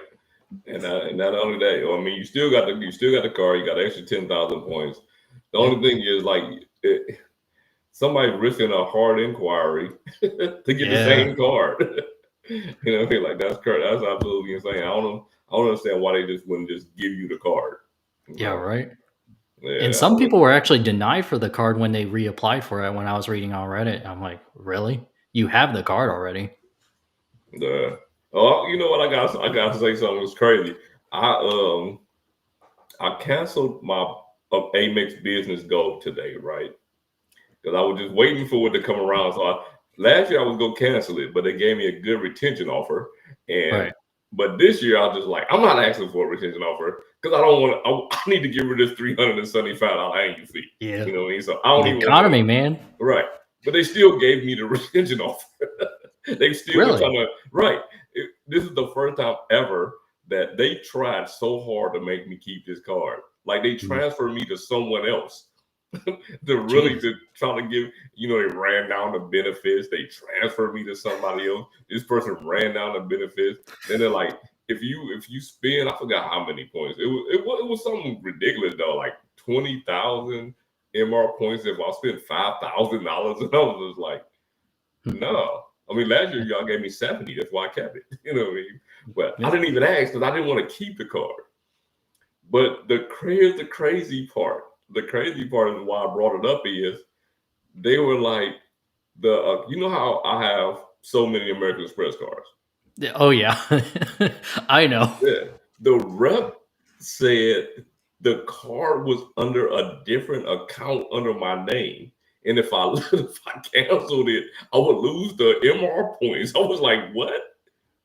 And not only that, I mean, you still got the card. You got extra 10,000 points. The Yeah. only thing is like somebody risking a hard inquiry to get the Yeah. same card. You know what I mean? Like that's correct. That's absolutely insane. I don't understand why they just wouldn't just give you the card. You Yeah, know? right. And Yeah, I some don't people were actually denied for the card when they reapplied for it when I was reading on Reddit. I'm like, really? You have the card already. oh, you know what? I got to say something that's crazy. I I canceled my Amex Business Gold today, right? Because I was just waiting for it to come around. Last year I was gonna cancel it, but they gave me a good retention offer, and Right. but this year I was just like, I'm not asking for a retention offer because I don't want to. I need to get rid of this $375 annual fee. Yeah. You know what I mean? So I don't The even want economy, man. to. Right, but they still gave me the retention offer. They still were Really? trying to. Right, this is the first time ever that they tried so hard to make me keep this card. Like they Mm, transferred me to someone else to really Jeez. to try to give, they ran down the benefits. They transferred me to somebody else. This person ran down the benefits. Then they're like, if you spend, I forgot how many points. It was something ridiculous though, like 20,000 MR points if I spent $5,000. And I was just like, no. I mean, last year y'all gave me 70. That's why I kept it. You know what I mean? But I Yeah. didn't even ask because I didn't want to keep the card. But here's the crazy part. the crazy part is why I brought it up is they were like you know how I have so many American Express cards. Oh yeah, I know. Yeah, the rep said the card was under a different account under my name, and if I if I canceled it, I would lose the MR points. I was like, what?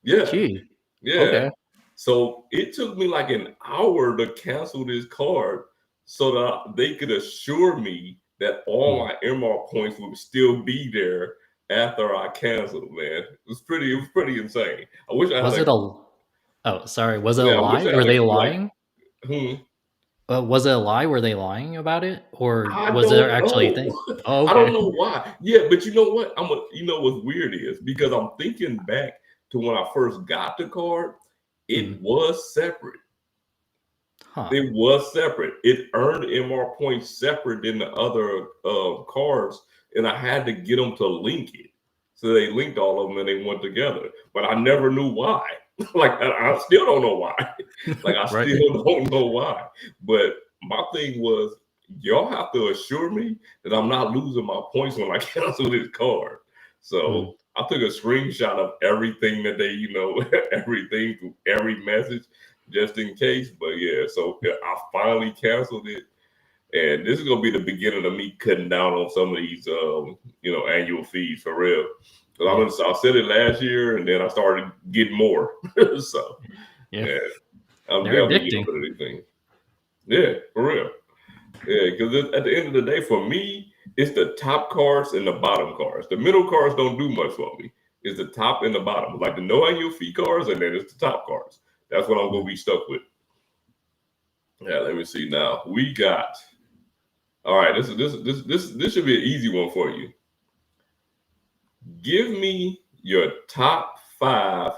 Yeah, Gee, yeah. okay. So it took me like an hour to cancel this card so that they could assure me that all Hmm. my MR points would still be there after I canceled, man. It was pretty insane. I wish I had Was it a? Oh, sorry. Was it a yeah, I wish lie? I Were had they like lying? hmm, Was it a lie? Were they lying about it, or I was there don't actually a know. thing? Oh, I don't okay. know why. Yeah, but you know what? You know what's weird is because I'm thinking back to when I first got the card, Hmm. it was separate. Huh. It was separate. It earned MR points separate than the other cards, and I had to get them to link it. So they linked all of them and they went together. But I never knew why. Like I still don't know why. Like I Right. still don't know why. But my thing was, y'all have to assure me that I'm not losing my points when I cancel this card. Hmm. So I took a screenshot of everything that they, everything through every message just in case. But yeah, so I finally canceled it, and this is gonna be the beginning of me cutting down on some of these, annual fees for real. Yeah. Because I said it last year, and then I started getting more. So Yeah. yeah, I'm They're definitely getting addicting. rid of these things. Yeah, for real. Yeah, because at the end of the day, for me, it's the top cards and the bottom cards. The middle cards don't do much for me. It's the top and the bottom, like the no annual fee cards, and then it's the top cards. That's what I'm gonna be stuck with. Yeah, let me see now. We got all right. This should be an easy one for you. Give me your top 5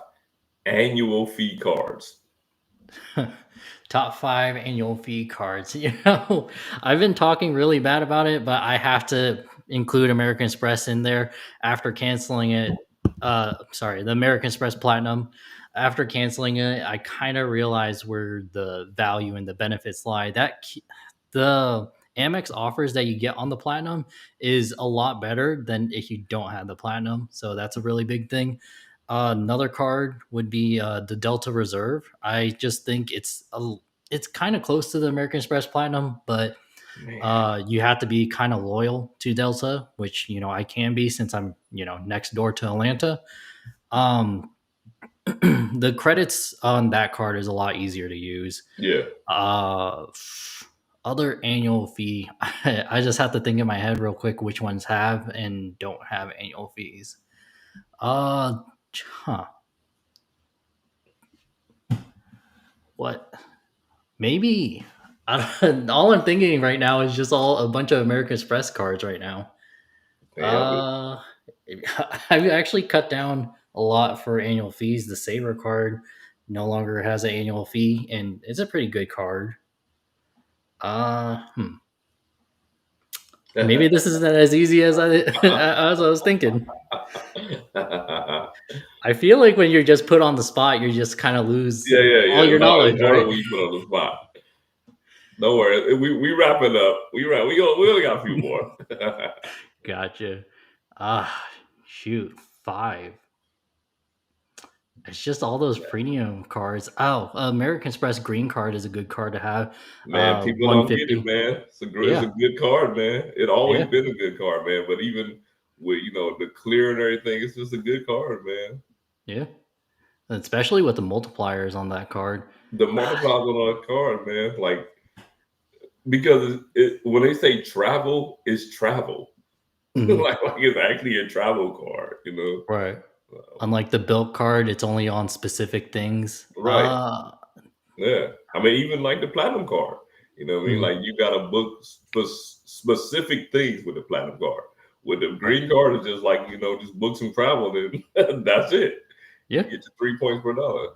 annual fee cards. Top 5 annual fee cards. I've been talking really bad about it, but I have to include American Express in there after canceling it. Sorry, the American Express Platinum. After canceling it, I kind of realized where the value and the benefits lie. The Amex offers that you get on the Platinum is a lot better than if you don't have the Platinum. So that's a really big thing. Another card would be the Delta Reserve. I just think it's kind of close to the American Express Platinum, but Man, you have to be kind of loyal to Delta, which I can be since I'm next door to Atlanta. Um, the credits on that card is a lot easier to use. yeah, Uh, Other annual fee, I just have to think in my head real quick which ones have and don't have annual fees. Uh, huh. What? Maybe. All I'm thinking right now is just all a bunch of American Express cards right now. yeah, Uh, I've actually cut down a lot for annual fees. The Saver card no longer has an annual fee, and it's a pretty good card. Hmm. Maybe this isn't as easy as as I was thinking. yeah, I feel like when you're just put on the spot, you just kind of lose yeah. all your It's knowledge, harder right? when you put on the spot. Don't worry, we wrapping up. We only got a few more. Gotcha. Shoot, 5. It's just all those premium cards. Oh, American Express Green Card is a good card to have. Man, people don't get it, 150. man. It's a Yeah, good card, man. It yeah, always been a good card, man. But even with the clear and everything, it's just a good card, man. yeah. Especially with the multipliers on that card. The multipliers on a card, man, like because when they say travel, it's travel. Mhm. Like it's actually a travel card. Right. So, Unlike the Bilt card, it's only on specific things. right. Yeah. I mean, even like the platinum card. You know what I mean? Mhm. Like you gotta book specific things with the platinum card. With the Right. green card, it's just like, just book some travel and that's it. You Yeah. get your 3 points per dollar.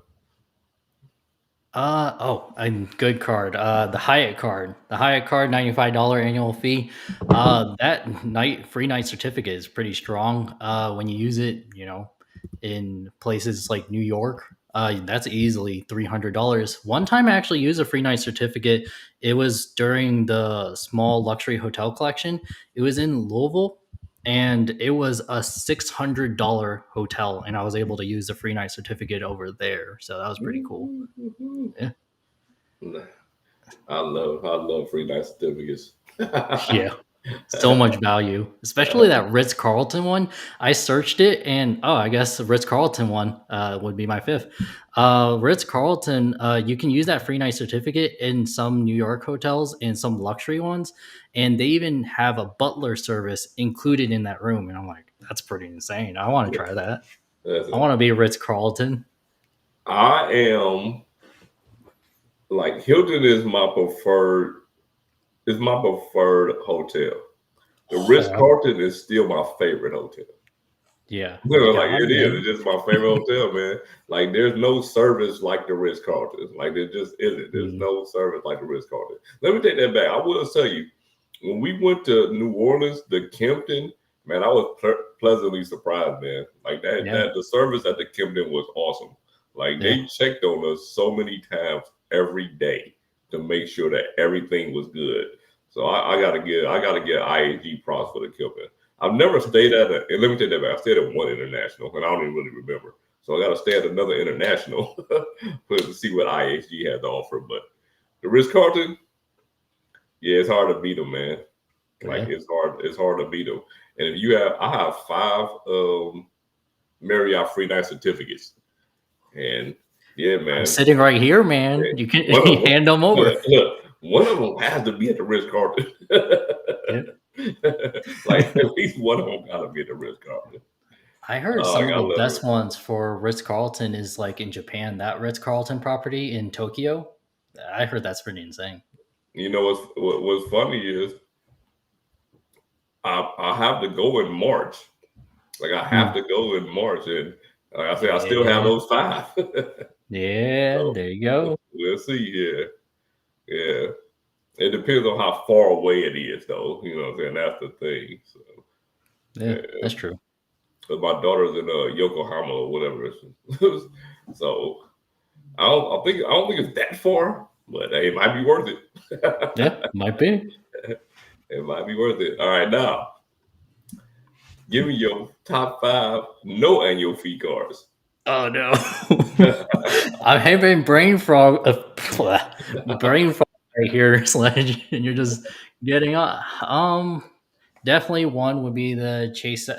And good card. The Hyatt card. The Hyatt card, $95 annual fee. That free night certificate is pretty strong. When you use it, in places like New York. That's easily $300. One time I actually used a free night certificate. It was during the small luxury hotel collection. It was in Louisville, and it was a $600 hotel, and I was able to use the free night certificate over there. So that was pretty cool. Yeah. I love free night certificates. Yeah. So much value, especially that Ritz Carlton one. I searched it, and I guess the Ritz Carlton one would be my fifth. Ritz Carlton, you can use that free night certificate in some New York hotels and some luxury ones, and they even have a butler service included in that room. And I'm like, that's pretty insane. I want to try that. I want to be a Ritz Carlton. I am like Hilton is my preferred. Is my preferred hotel. The Ritz Carlton is still my favorite hotel. Yeah, Like it is. It's just my favorite hotel, man. Like there's no service like the Ritz Carlton. Like there just isn't. There's no service like the Ritz Carlton. Let me take that back. I will tell you, when we went to New Orleans, the Kimpton, man, I was pleasantly surprised, man. Like that the service at the Kimpton was awesome. Like they checked on us so many times every day to make sure that everything was good. So I gotta get IHG props for the Kimpton. I've never stayed at and let me take that back. I stayed at one international, and I don't even really remember. So I got to stay at another international to see what IHG had to offer. But the Ritz Carlton, yeah, it's hard to beat them, man. Like it's hard to beat them. And if I have 5 Marriott free night certificates, and yeah, man, I'm sitting right here, man. You can hand them over. Look, one of them has to be at the Ritz Carlton. Like at least one of them gotta be at the Ritz Carlton. I heard some of the best ones for Ritz Carlton is like in Japan. That Ritz Carlton property in Tokyo, I heard that's pretty insane. You know what's funny is I have to go in March. Like I have to go in March, and like I said, I still have those 5. Yeah, so, there you go. We'll see here. Yeah. It depends on how far away it is, though. You know what I'm saying? That's the thing. So, yeah, that's true. But my daughter's in Yokohama or whatever. So I don't think it's that far, but hey, it might be worth it. Yeah, might be. It might be worth it. All right, now give me your top 5 no annual fee cards. Oh no, I'm having brain fog right here, Sledge, and you're just getting on. Definitely one would be the Chase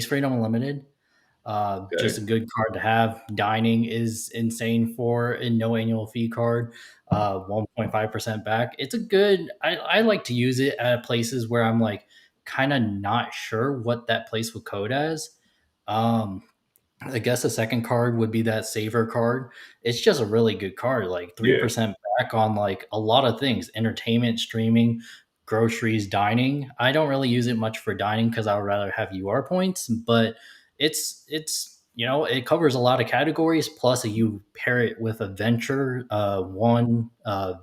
Freedom Unlimited. Just a good card to have. Dining is insane for a no annual fee card. 1.5% back. It's a good. I like to use it at places where I'm like kind of not sure what that place would code as. I guess the second card would be that Saver card. It's just a really good card, like 3% back on like a lot of things: entertainment, streaming, groceries, dining. I don't really use it much for dining because I would rather have UR points, but it's it covers a lot of categories. Plus, you pair it with a Venture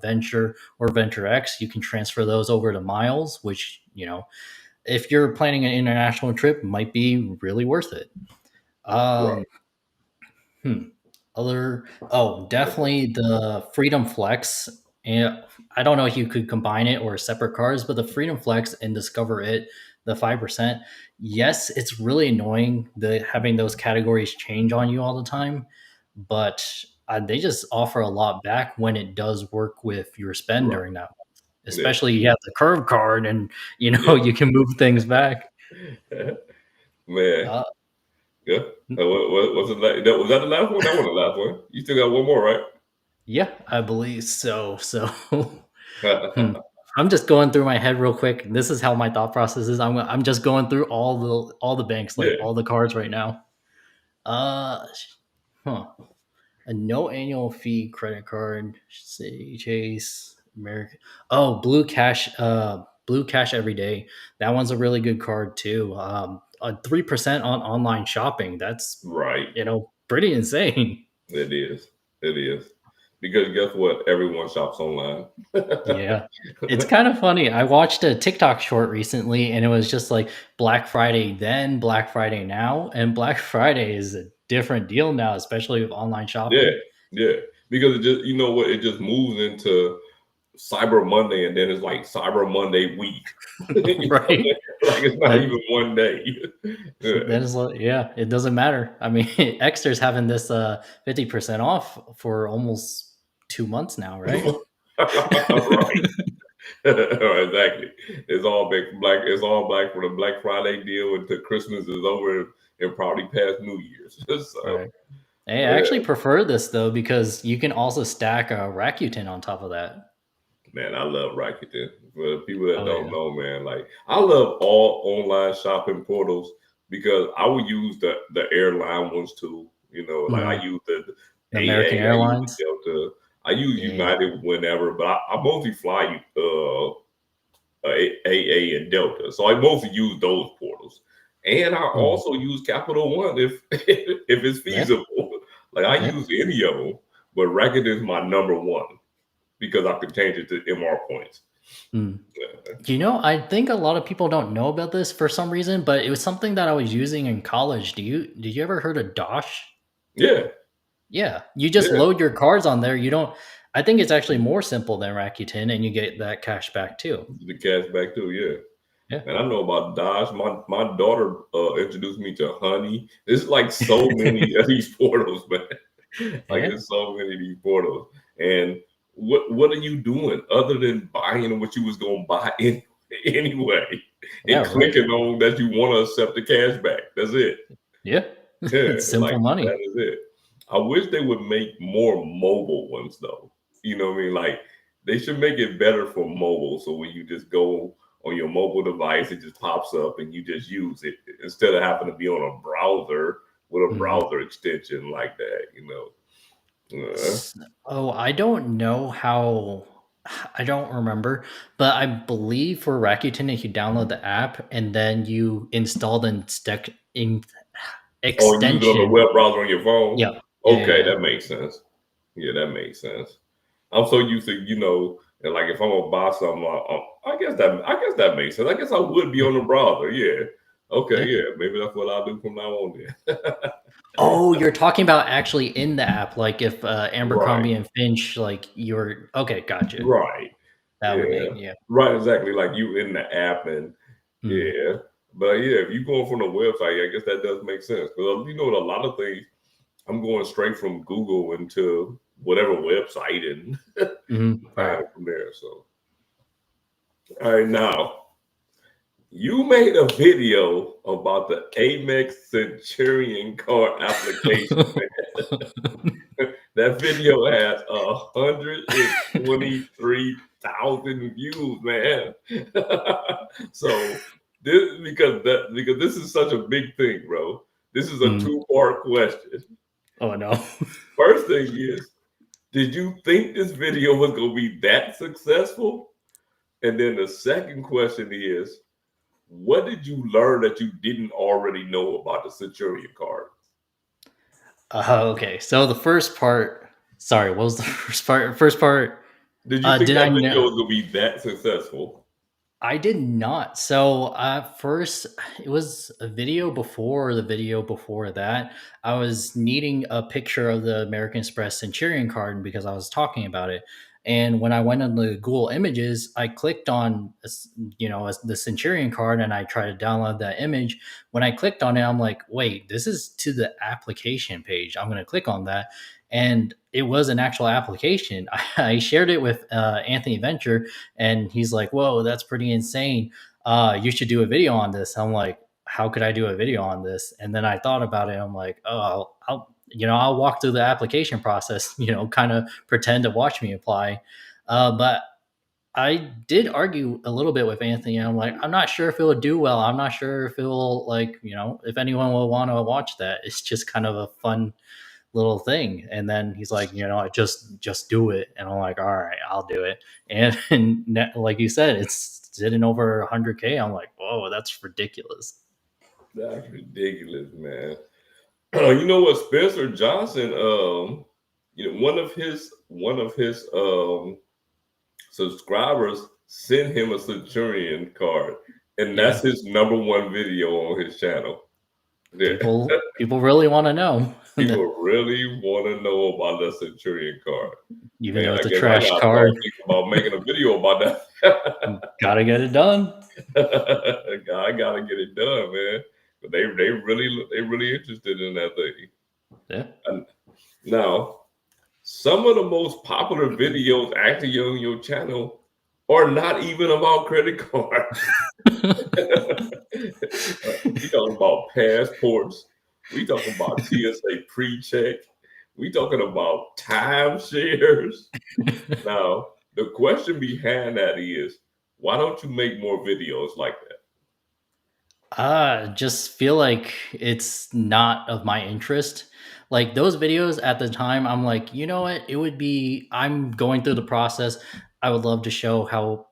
Venture or Venture X, you can transfer those over to miles, which if you're planning an international trip, might be really worth it. Definitely the Freedom Flex. And I don't know if you could combine it or separate cards, but the Freedom Flex and Discover It, the 5%. Yes, it's really annoying having those categories change on you all the time, but they just offer a lot back when it does work with your spend during that month. Especially you have the curve card, and you can move things back. Man. Yeah. Was that the last one? That was the last one. You still got one more, right? Yeah, I believe so. So I'm just going through my head real quick. This is how my thought process is. I'm just going through all the banks, all the cards right now. A no annual fee credit card. Say Chase, American. Oh, Blue Cash every day. That one's a really good card too. 3% on online shopping. That's right. Pretty insane. It is. Because guess what? Everyone shops online. Yeah. It's kind of funny. I watched a TikTok short recently, and it was just like Black Friday then, Black Friday now, and Black Friday is different deal now, especially with online Yeah, shopping. yeah. Because it just, you know what, it just moves into Cyber Monday, and then it's like Cyber Monday week. You know, Right. like it's not That even one day. Yeah. that is yeah, it doesn't matter. I mean, Exter's having this 50% off for almost 2 months now, right? Right. Exactly. It's all black. It's all black for the Black Friday deal until Christmas is over and probably past New Year's. So Right. Hey, I yeah, actually prefer this though because you can also stack a Rakuten on top of that. man, I love Rakuten. For people that Oh don't yeah. know, man, like I love all online shopping portals because I would use the airline ones too. You know, like I Mhm. use the American AA, I use the Airlines. Delta, I use Yeah. United whenever, but I mostly fly AA and Delta. So I mostly use those portals. And I Mhm. also use Capital One if if it's Yeah. feasible. Like I Yeah. use any of them, but Rakuten is my number one because I can change it to MR points. Mm. Yeah. I think a lot of people don't know about this for some reason, but it was something that I was using in college. Did you ever heard of Dosh? Yeah. Yeah, you just Yeah. load your cards on there. You don't. I think it's actually more simple than Rakuten, and you get that cash back too. The cash back too, yeah. Yeah. And I know about Dodge. My daughter introduced me to Honey. There's like so many of these portals, man. Like Yeah. there's so many of these portals. And what are you doing other than buying what you was gonna buy anyway Yeah. and Right. clicking on that you want to accept the cash back? That's it. Yeah. Yeah, It's like simple that money. is it. I wish they would make more mobile ones though. You know what I mean? Like they should make it better for mobile. So when you just go on your mobile device, it just pops up and you just use it instead of having to be on a browser with a Mhm. browser extension like that, you know. S- Oh, I don't know how. I don't remember, but I believe for Rakuten, if you download the app and then you install the Or use it on the extension. web browser on your phone. Yeah. Yeah. Yeah. Okay, Yeah. that makes sense. Yeah, that makes sense. I'm so used to, and like if I'm gonna buy something, I guess that makes sense. I guess I would be on the Mhm. browser. Yeah. Okay. Yeah. Yeah. Maybe that's what I'll do from now on. Then. Oh, you're talking about actually in the app, like if Right. Abercrombie and Finch, like you're okay, gotcha. Right. That would Yeah. make yeah. Right. Exactly. Like you in the app and Mm, yeah. But yeah, if you going from the website, I guess that does make sense because a lot of things I'm going straight from Google into whatever website and right. buying from there. So all right now. You made a video about the Amex Centurion card application. That video has 123,000 views, man. So because this is such a big thing, bro. This is a Mm. two-part question. Oh no. First thing is, did you think this video was gonna be that successful? And then the second question is, what did you learn that you didn't already know about the Centurion card? Okay. So the first part. Sorry, what was the first part? First part. Did you think Did I that video know? was gonna be that successful? I did not. So first, it was a video before the video before that. I was needing a picture of the American Express Centurion card because I was talking about it. And when I went on the Google Images, I clicked on the Centurion card and I tried to download that image. When I clicked on it, I'm like, wait, this is to the application page. I'm going to click on that, and it was an actual application. I shared it with Anthony Venture, and he's like, whoa, that's pretty insane. You should do a video on this. I'm like, how could I do a video on this? And then I thought about it. I'm like, oh, I'll walk through the application process, kind of pretend to watch me apply. But I did argue a little bit with Anthony. I'm like, I'm not sure if it would do well. I'm not sure if it will, if anyone will want to watch that. It's just kind of a fun little thing. And then he's like, I just do it. And I'm like, all right, I'll do it. And like you said, it's sitting over 100K. I'm like, whoa, that's ridiculous. That's ridiculous, man. You know what, Spencer Johnson, one of his subscribers sent him a Centurion card, and Yeah. that's his number one video on his channel. Yeah. People really want to know. People really want to know about the Centurion card. Even Man, though I it's a guess I trash gotta card, start thinking about making a video about that. gotta get it done. I gotta get it done, man. But they really interested in that thing. Yeah. And now, some of the most popular videos actually on your channel are not even about credit cards. We talking about passports. We talking about TSA pre-check. We talking about timeshares. Now, the question behind that is, why don't you make more videos like that? Just feel like it's not of my interest. Like those videos at the time, I'm like, you know what? It would be, I'm going through the process. I would love to show how,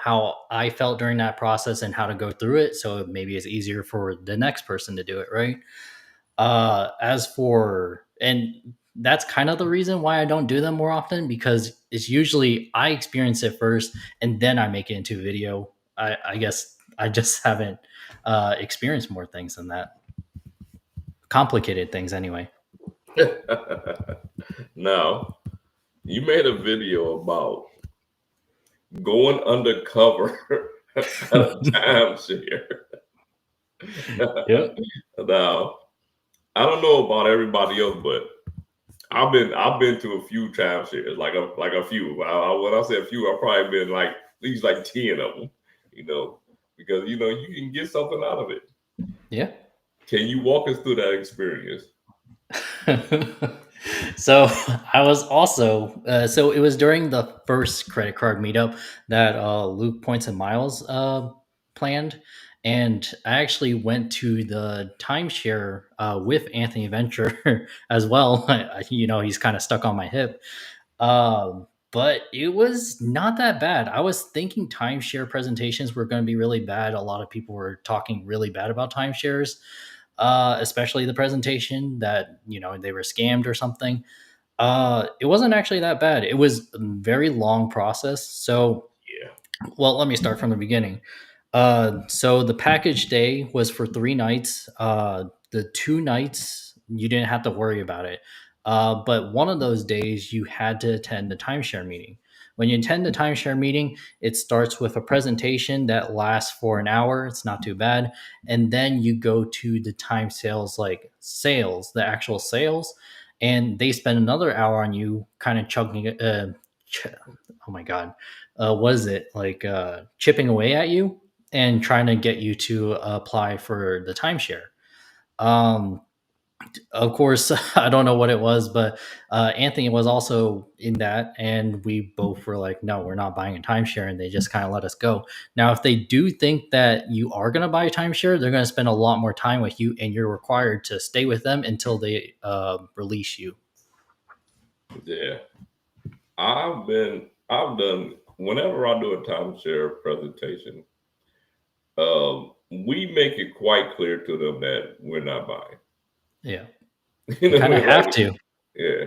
how I felt during that process and how to go through it. So maybe it's easier for the next person to do it, right? As for, and that's kind of the reason why I don't do them more often, because it's usually I experience it first and then I make it into a video. I guess I just haven't experienced more things than that. Complicated things, anyway. Now, you made a video about going undercover at a timeshare. Yep. Now, I don't know about everybody else, but I've been to a few timeshares, like a few. When I say a few, I've probably been like at least like 10 of them. Because you can get something out of it. Yeah. Can you walk us through that experience? So I was also so it was during the first credit card meetup that Luke Points and Miles planned, and I actually went to the timeshare with Anthony Venture as well. He's kind of stuck on my hip, but it was not that bad. I was thinking timeshare presentations were going to be really bad. A lot of people were talking really bad about timeshares, especially the presentation that they were scammed or something. It wasn't actually that bad. It was a very long process. So, Yeah. well, let me start from the beginning. So the package day was for 3 nights. The 2 nights you didn't have to worry about it. But one of those days you had to attend the timeshare meeting. When you attend the timeshare meeting, it starts with a presentation that lasts for an hour. It's not too bad. And then you go to the time sales, like sales, the actual sales, and they spend another hour on you kind of chugging it. Oh my God. What is it? Like chipping away at you and trying to get you to apply for the timeshare. Um, of course, I don't know what it was, but Anthony was also in that, and we both were like, "No, we're not buying a timeshare," and they just kind of let us go. Now, if they do think that you are going to buy a timeshare, they're going to spend a lot more time with you, and you're required to stay with them until they release you. Yeah. I've done, whenever I do a timeshare presentation, we make it quite clear to them that we're not buying. Yeah, You kind of have to. Yeah.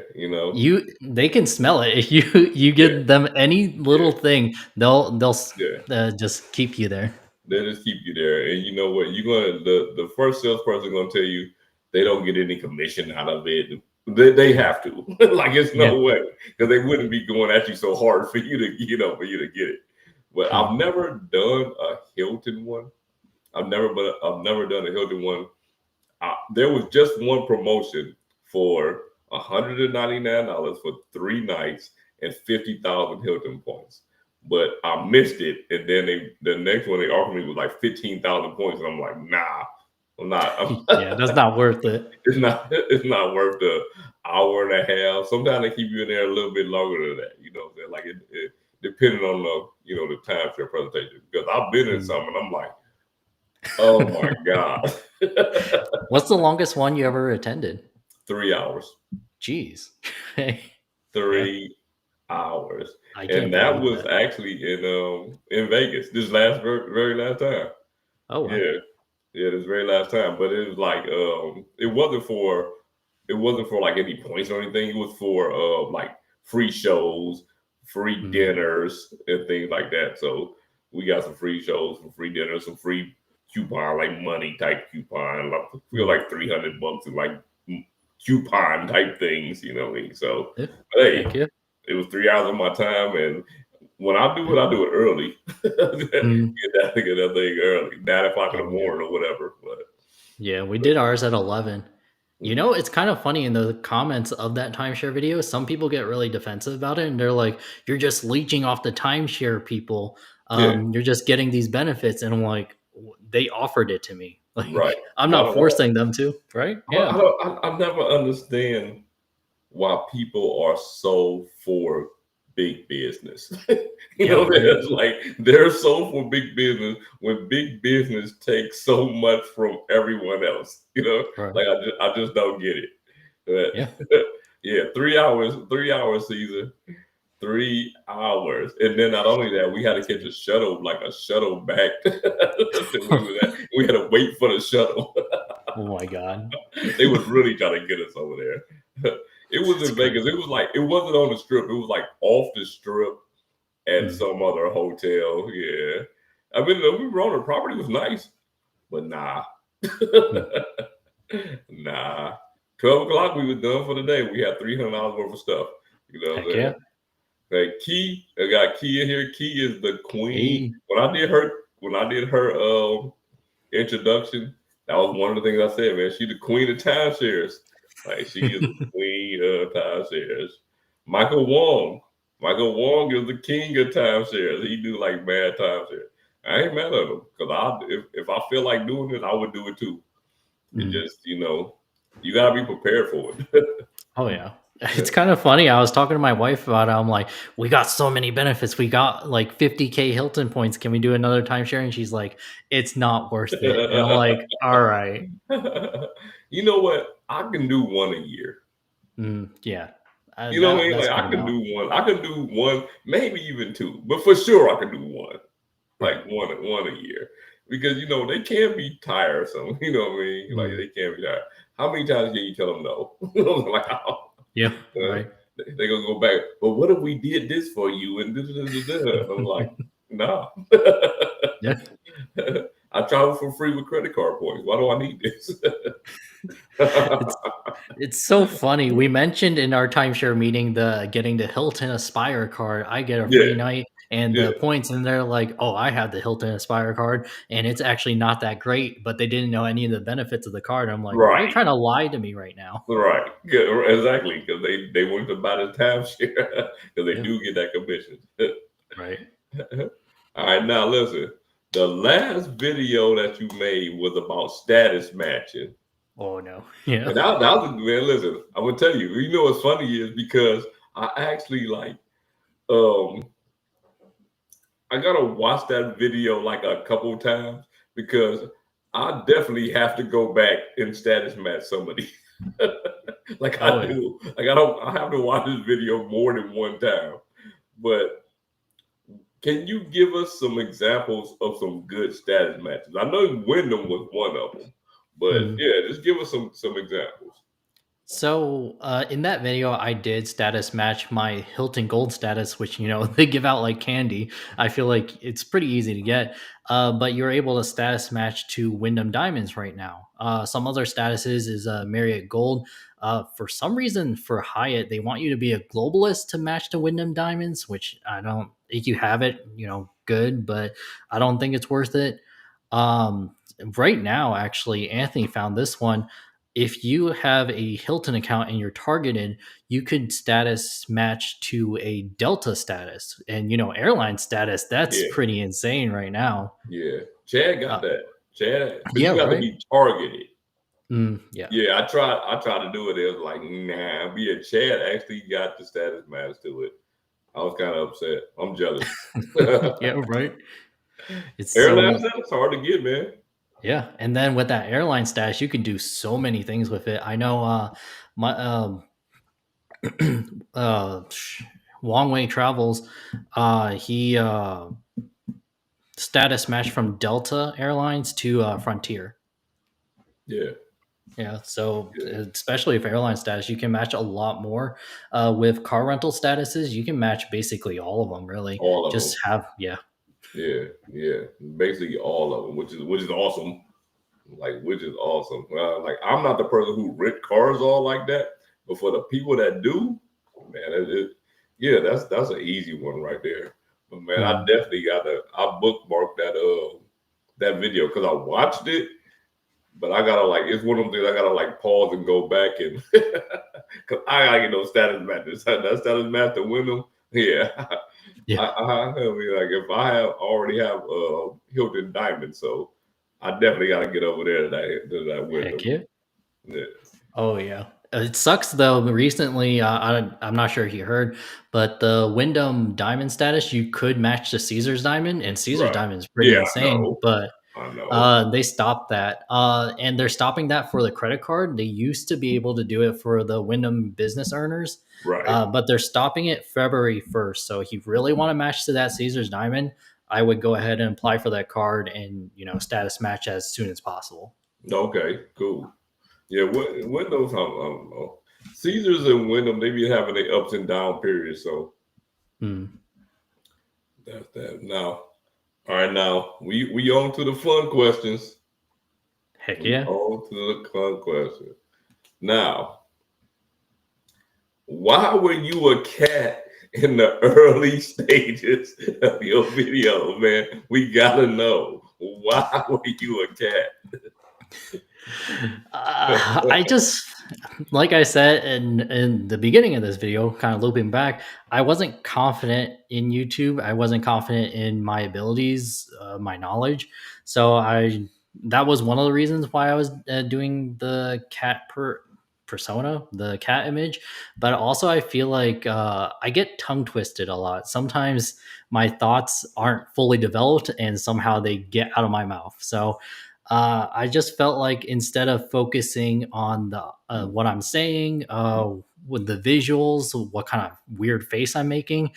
They can smell it. If you give them any little thing, they'll Yeah. just keep you there. They just keep you there. And you know what? You're gonna the first salesperson gonna tell you they don't get any commission out of it. They have to. Like it's Yeah. no way. Because they wouldn't be going at you so hard for you to, for you to get it. But I've never done a Hilton one. I've never done a Hilton one. There was just one promotion for $199 for 3 nighs and 50,000 Hilton points. But I missed it, and then the next one they offered me was like 15,000 points, and I'm like, nah, I'm not. Yeah, that's not worth it. It's not. It's not worth the hour and a half. Sometimes they keep you in there a little bit longer than that. Like it depending on the timeshare presentation. Because I've been in some, and I'm like, oh my god. What's the longest one you ever attended? 3 hours. Jeez. 3 hours. I can't And that believe was that. actually in Vegas. This very last time. Oh, wow. Yeah, this very last time. But it was like it wasn't for like any points or anything. It was for like free shows, free dinners, and things like that. So we got some free shows, some free dinners, some free coupon, like money type coupon. I feel like $300 is like coupon type things, you know what I mean? So, Yeah. hey, Heck yeah. it was 3 hours of my time, and when I do it early. get that thing early, 9 o'clock in the Oh yeah. morning or whatever. Yeah, we did ours at 11. You know, it's kind of funny in the comments of that timeshare video. Some people get really defensive about it, and they're like, "You're just leeching off the timeshare people. Yeah, You're just getting these benefits." And I'm like, "They offered it to me. right. Like, I'm I not don't know. forcing them to, right?" Yeah, I never understand why people are so for big business. yeah, right. It's like they're so for big business when big business takes so much from everyone else. Right. Like I just don't get it. Yeah. But, yeah, 3 hours, Caesar. 3 hours, and then not only that, we had to catch a shuttle, like a shuttle back. We had to wait for the shuttle. Oh my god, They was really trying to get us over there. It was it's in great. Vegas. It was like it wasn't on the strip. It was like off the strip at Mm. some other hotel. Yeah, I mean we were on the property. It was nice, but nah, Mm. nah. 12 o'clock, we were done for the day. We had $300 worth of stuff. You know what I'm Heck yeah. saying? Like Key, I got Key in here. Key is the queen. Hey. When I did her introduction, that was one of the things I said, man. She's the queen of timeshares. Like she is the queen of timeshares. Michael Wong. Michael Wong is the king of timeshares. He do like mad timeshares. I ain't mad at him because if I feel like doing it, I would do it too. It Mm. just you gotta be prepared for it. Oh yeah. It's kind of funny. I was talking to my wife about it. I'm like, we got so many benefits. We got like 50K Hilton points. Can we do another timeshare? And she's like, it's not worth it. And I'm like, all right. You know what? I can do one a year. Yeah. You know what I mean? That's Like good I can enough. do one. I can do one, maybe even two, but for sure I can do one. Right. Like one a year. Because they can be tiresome. You know what I mean? Like Mm. they can be tired. How many times can you tell them no? Like Yeah. uh, Right. they gonna go back. But what if we did this for you? And I'm like, nah. Yeah. I travel for free with credit card points. Why do I need this? It's it's so funny. We mentioned in our timeshare meeting the getting the Hilton Aspire card. I get a Yeah, free night and yeah, the points, and they're like, "Oh, I have the Hilton Aspire card, and it's actually not that great." But they didn't know any of the benefits of the card. I'm like, "Why are you right. trying to lie to me right now?" Right. Yeah, exactly. Because they want to buy the timeshare because they Yeah. do get that commission. Right. All right, now listen. The last video that you made was about status matching. Oh no. Yeah. And that was, man, listen, I'm gonna tell you, what's funny is because I actually um I gotta watch that video like a couple times because I definitely have to go back and status match somebody. Like Oh I yeah. do. Like I have to watch this video more than one time. But can you give us some examples of some good status matches? I know Wyndham was one of them, but Mhm. yeah, just give us some examples. So in that video, I did status match my Hilton Gold status, which they give out like candy. I feel like it's pretty easy to get, but you're able to status match to Wyndham Diamonds right now. Some other statuses is Marriott Gold. For some reason, for Hyatt, they want you to be a globalist to match to Wyndham Diamonds, which I don't think you have it. Good, but I don't think it's worth it. Um, right now, actually, Anthony found this one. If you have a Hilton account and you're targeted, you could status match to a Delta status. And airline status, that's Yeah, pretty insane right now. yeah. Chad got Uh, that. Chad, but yeah, you have to right. be targeted. Yeah. Yeah, I tried to do it. It was like, nah. But yeah, Chad actually got the status match to it. I was kind of upset. I'm jealous. Yeah, right. It's Airline so status hard to get, man. yeah. And then with that airline status, you can do so many things with it. I know my uh long way travels, he status matched from Delta Airlines to Frontier. Yeah, Yeah, so yeah. especially if airline status, you can match a lot more. With car rental statuses, you can match basically all of them. Really, All of them. just have yeah. Yeah. Basically all of them, which is awesome. Like, which is awesome. Like, I'm not the person who rent cars all like that, but for the people that do, man, yeah, that's an easy one right there. But man, I Mm. definitely I bookmarked that video because I watched it, but I gotta like it's one of them things I gotta like pause and go back and because I gotta get those status matches. That status match to win them, yeah. Yeah. I mean, like if I already have Hilton Diamond, so I definitely got to get over there to that Heck window. yeah. Yeah. Oh yeah. It sucks though. Recently, I'm not sure if you heard, but the Wyndham Diamond status, you could match the Caesar's Diamond, and Caesar's Right. Diamond is pretty Yeah, I insane. know. But I know. they stopped that, and they're stopping that for the credit card. They used to be able to do it for the Wyndham Business earners, Right. but they're stopping it February 1st. So if you really want to match to that Caesar's Diamond, I would go ahead and apply for that card and status match as soon as possible. Okay. Cool. Yeah. Windows. I don't know. Caesars and Wyndham, they be having their ups and down periods. So Hmm. that's that. Now, all right. Now we on to the fun questions. Heck We yeah. on to the fun questions. Now, why were you a cat in the early stages of your video, man? We gotta know. Why were you a cat? I just, like I said in the beginning of this video, kind of looping back, I wasn't confident in YouTube. I wasn't confident in my abilities, my knowledge. So that was one of the reasons why I was doing the persona, the cat image. But also, I feel like I get tongue twisted a lot. Sometimes my thoughts aren't fully developed, and somehow they get out of my mouth. So I just felt like instead of focusing on the what I'm saying, with the visuals, what kind of weird face I'm making,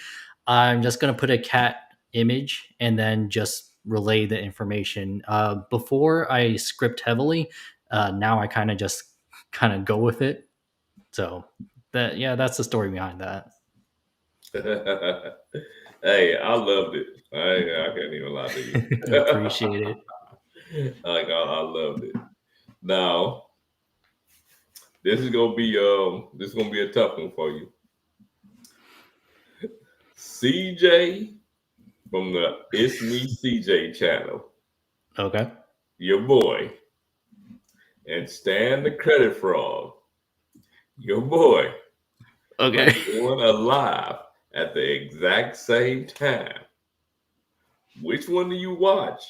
I'm just gonna put a cat image and then just relay the information. Before I script heavily, now I kind of go with it. So that's the story behind that. Hey, I loved it. I can't even lie to you. Appreciate it. I loved it. Now, this is gonna be a tough one for you. CJ from the It's Me CJ channel, Okay. your boy, and Stan the Credit Fraud, your boy, are Okay. doing a live at the exact same time. Which one do you watch?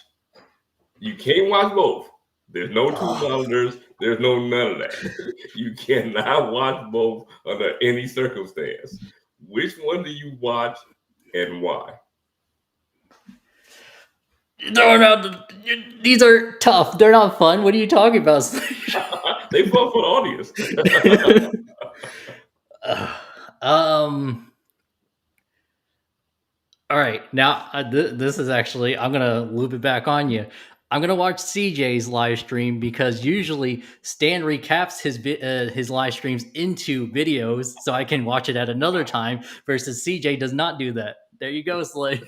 You can't watch both. There's no two Oh, monitors. There's no none of that. You cannot watch both under any circumstance. Which one do you watch and why? throwing out these are tough. They're not fun. What are you talking about? They fun for the audience. um. All right. Now this is actually I'm gonna loop it back on you. I'm gonna watch CJ's live stream because usually Stan recaps his live streams into videos, so I can watch it at another time. Versus CJ does not do that. There you go, Slay.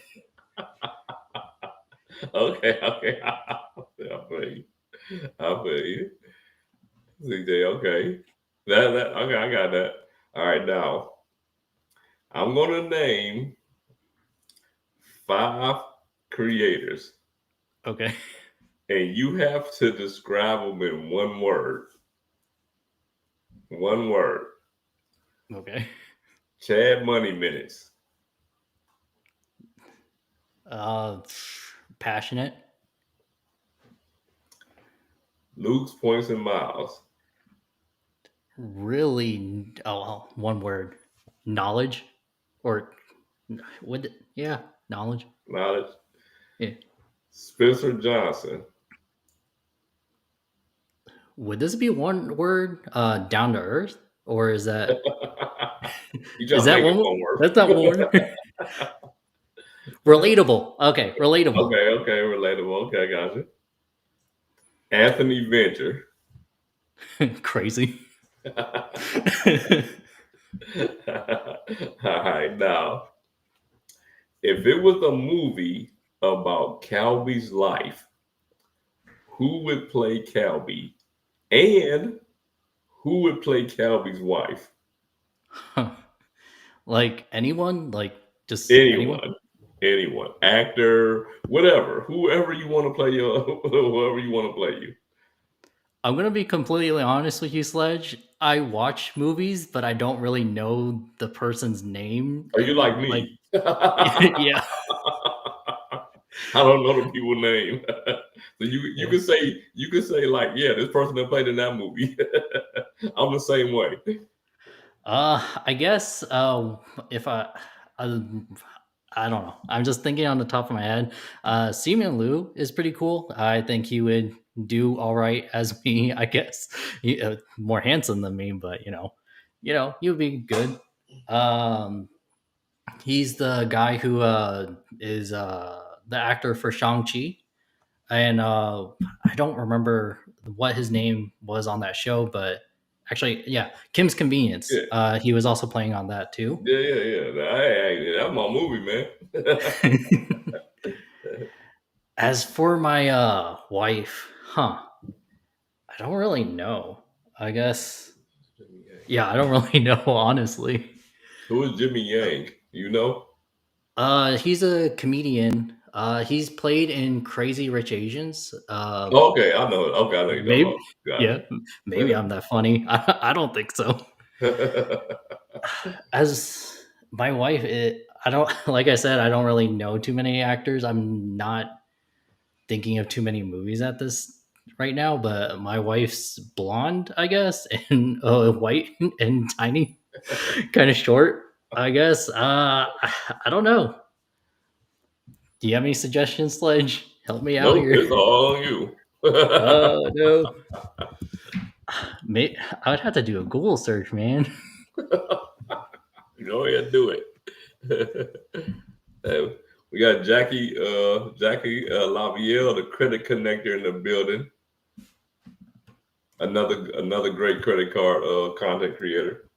Okay. I feel you. I feel you. CJ, okay. That okay, I got that. All right, now I'm gonna name 5 creators, Okay. and you have to describe them in one word. One word. Okay. Chad Money Minutes. Uh, Passionate. Luke's Points and Miles. Really. Oh, well, one word. Knowledge, or would yeah, knowledge. Knowledge. Yeah. Spencer Johnson. Would this be one word? Down to earth, or is that You is trying to that make it one? one word. That's not one word. Relatable. Okay, relatable. Okay, relatable. Okay, gotcha. Anthony Venture. Crazy. All right, now, if it was a movie about Calby's life, who would play Calby, and who would play Calby's wife? Like anyone, like just anyone. Anyone, actor, whatever, whoever you want to play whoever you want to play you. I'm gonna be completely honest with you, Sledge. I watch movies, but I don't really know the person's name. Are you like Like, me? yeah, I don't know the people's name. So you yeah. can say like, yeah, this person that played in that movie. I'm the same way. I guess if I, I don't know. I'm just thinking on the top of my head. Simeon Liu is pretty cool. I think he would do all right as me. I guess more handsome than me, but he would be good. Um, he's the guy who is the actor for Shang-Chi, and I don't remember what his name was on that show, but actually, yeah, Kim's Convenience. Yeah, He was also playing on that too. yeah. That's my movie, man. As for my wife, I don't really know. I guess, yeah, I don't really know, honestly. Who is Jimmy Yang? You know? He's a comedian. He's played in Crazy Rich Asians. Okay, I know it. Okay, I know you're talking Maybe, about. Got yeah, maybe I'm that funny. I don't think so. it. As my wife, I don't like I said, I don't really know too many actors. I'm not thinking of too many movies at this right now, but my wife's blonde, I guess, and white and tiny, kind of short, I guess. I don't know. Do you have any suggestions, Sledge? Help me out Nope, here. it's all on you. Oh no. I would have to do a Google search, man. Go ahead, do it. Uh, we got Jackie Lavalier, the credit connector in the building. Another great credit card content creator.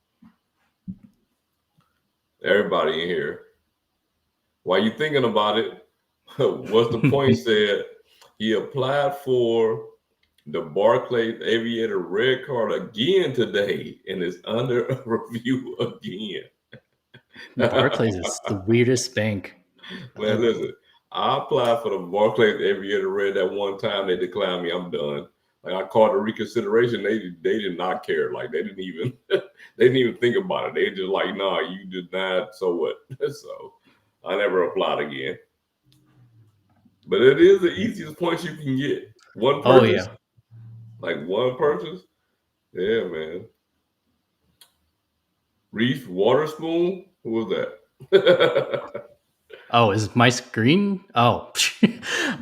Everybody in here. While you thinking about it, what's the point? Said he applied for the Barclays Aviator red card again today and is under review again. Barclays is the weirdest bank. Man, listen, I applied for the Barclays Aviator Red that one time. They declined me. I'm done. Like I called a reconsideration. They did not care. Like they didn't even they didn't even think about it. They just like, nah, you did not. So what? So I never applied again. But it is the easiest points you can get. One Oh purchase, yeah. like one purchase. Yeah, man. Reese Waterspoon. Who was that? Oh, is my screen? Oh,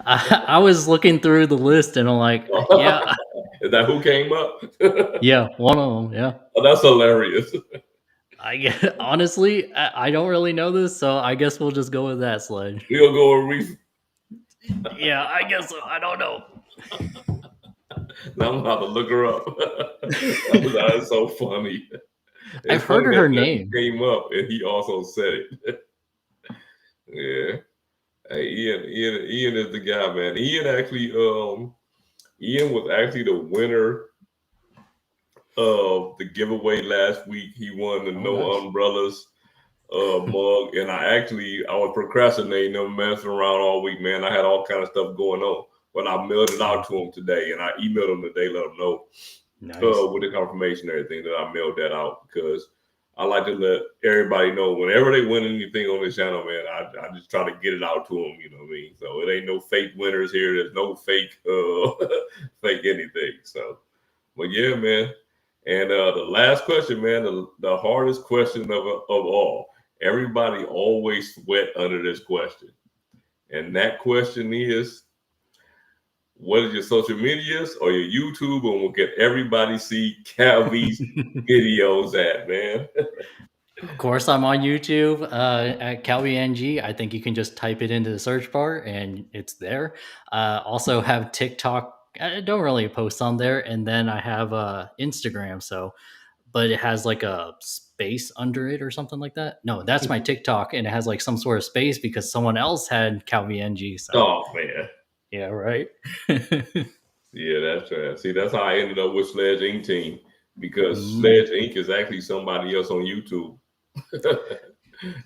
I was looking through the list and I'm like, yeah, Is that who came up? yeah, one of them. Yeah, Oh, that's hilarious. I get, honestly, I don't really know this, so I guess we'll just go with that, Sledge. We'll go with Reese. Yeah, I guess so. I don't know. Now I'm gonna have to look her up. That is so funny. I've It's heard funny her that name. came up and he also said it. Yeah. Hey, Ian is the guy, man. Ian was actually the winner of the giveaway last week. He won the Oh, No nice. Umbrellas mug, and I was procrastinating and messing around all week, man. I had all kind of stuff going on, but I mailed it out to him today, and I emailed him today, let him know Nice. with the confirmation and everything that I mailed that out because I like to let everybody know whenever they win anything on this channel, man. I just try to get it out to them. You know what I mean? So it ain't no fake winners here. There's no fake fake anything. So, but yeah, man. And the last question, man, the hardest question of all. Everybody always sweat under this question, and that question is, what is your social medias or your YouTube, and we'll get everybody see Calby's videos at, man. Of course, I'm on YouTube at Calby NG. I think you can just type it into the search bar and it's there. Also have TikTok. I don't really post on there, and then I have Instagram. So but it has like a space under it or something like that. No, that's my TikTok, and it has like some sort of space because someone else had Calby NG. So Oh man. yeah, right. Yeah, that's right. See, that's how I ended up with SledgeIncTeam, because Mm. SledgeInc is actually somebody else on YouTube.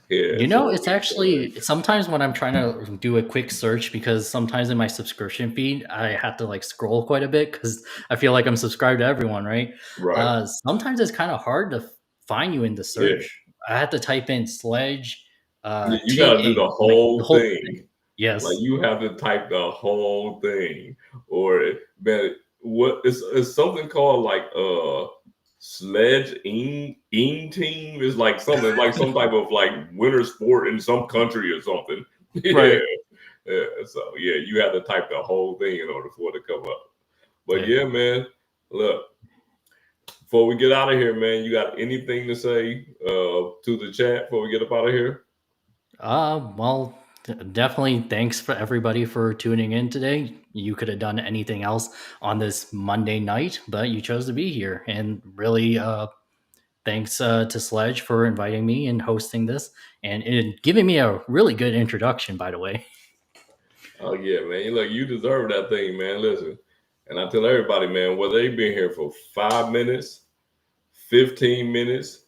Yeah, You know, so it's actually sometimes when I'm trying to do a quick search, because sometimes in my subscription feed I have to like scroll quite a bit because I feel like I'm subscribed to everyone, right? right. Sometimes it's kind of hard to find you in the Yeah. search. I had to type in Sledge, You got to do the T like the whole whole thing. thing. Like Yes, you have to type the whole thing, or man, what is something called like SledgeIncTeam is like something like some type of like winter sport in some country or something. Yeah, right. yeah. So yeah, you have to type the whole thing in order for it to come up. But Yeah. yeah, man, look. Before we get out of here, man, you got anything to say to the chat before we get up out of here? Well, definitely thanks for everybody for tuning in today. You could have done anything else on this Monday night, but you chose to be here. And really, thanks to Sledge for inviting me and hosting this and giving me a really good introduction, by the way. Oh yeah, man. Look, you deserve that thing, man. Listen, and I tell everybody, man, whether they've been here for 5 minutes, 15 minutes,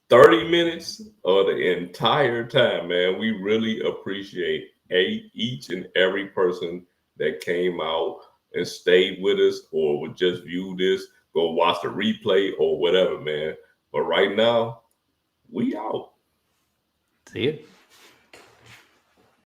30 minutes, or the entire time, man, we really appreciate each and every person that came out and stayed with us, or would just view this, go watch the replay, or whatever, man. But right now, we out. See you.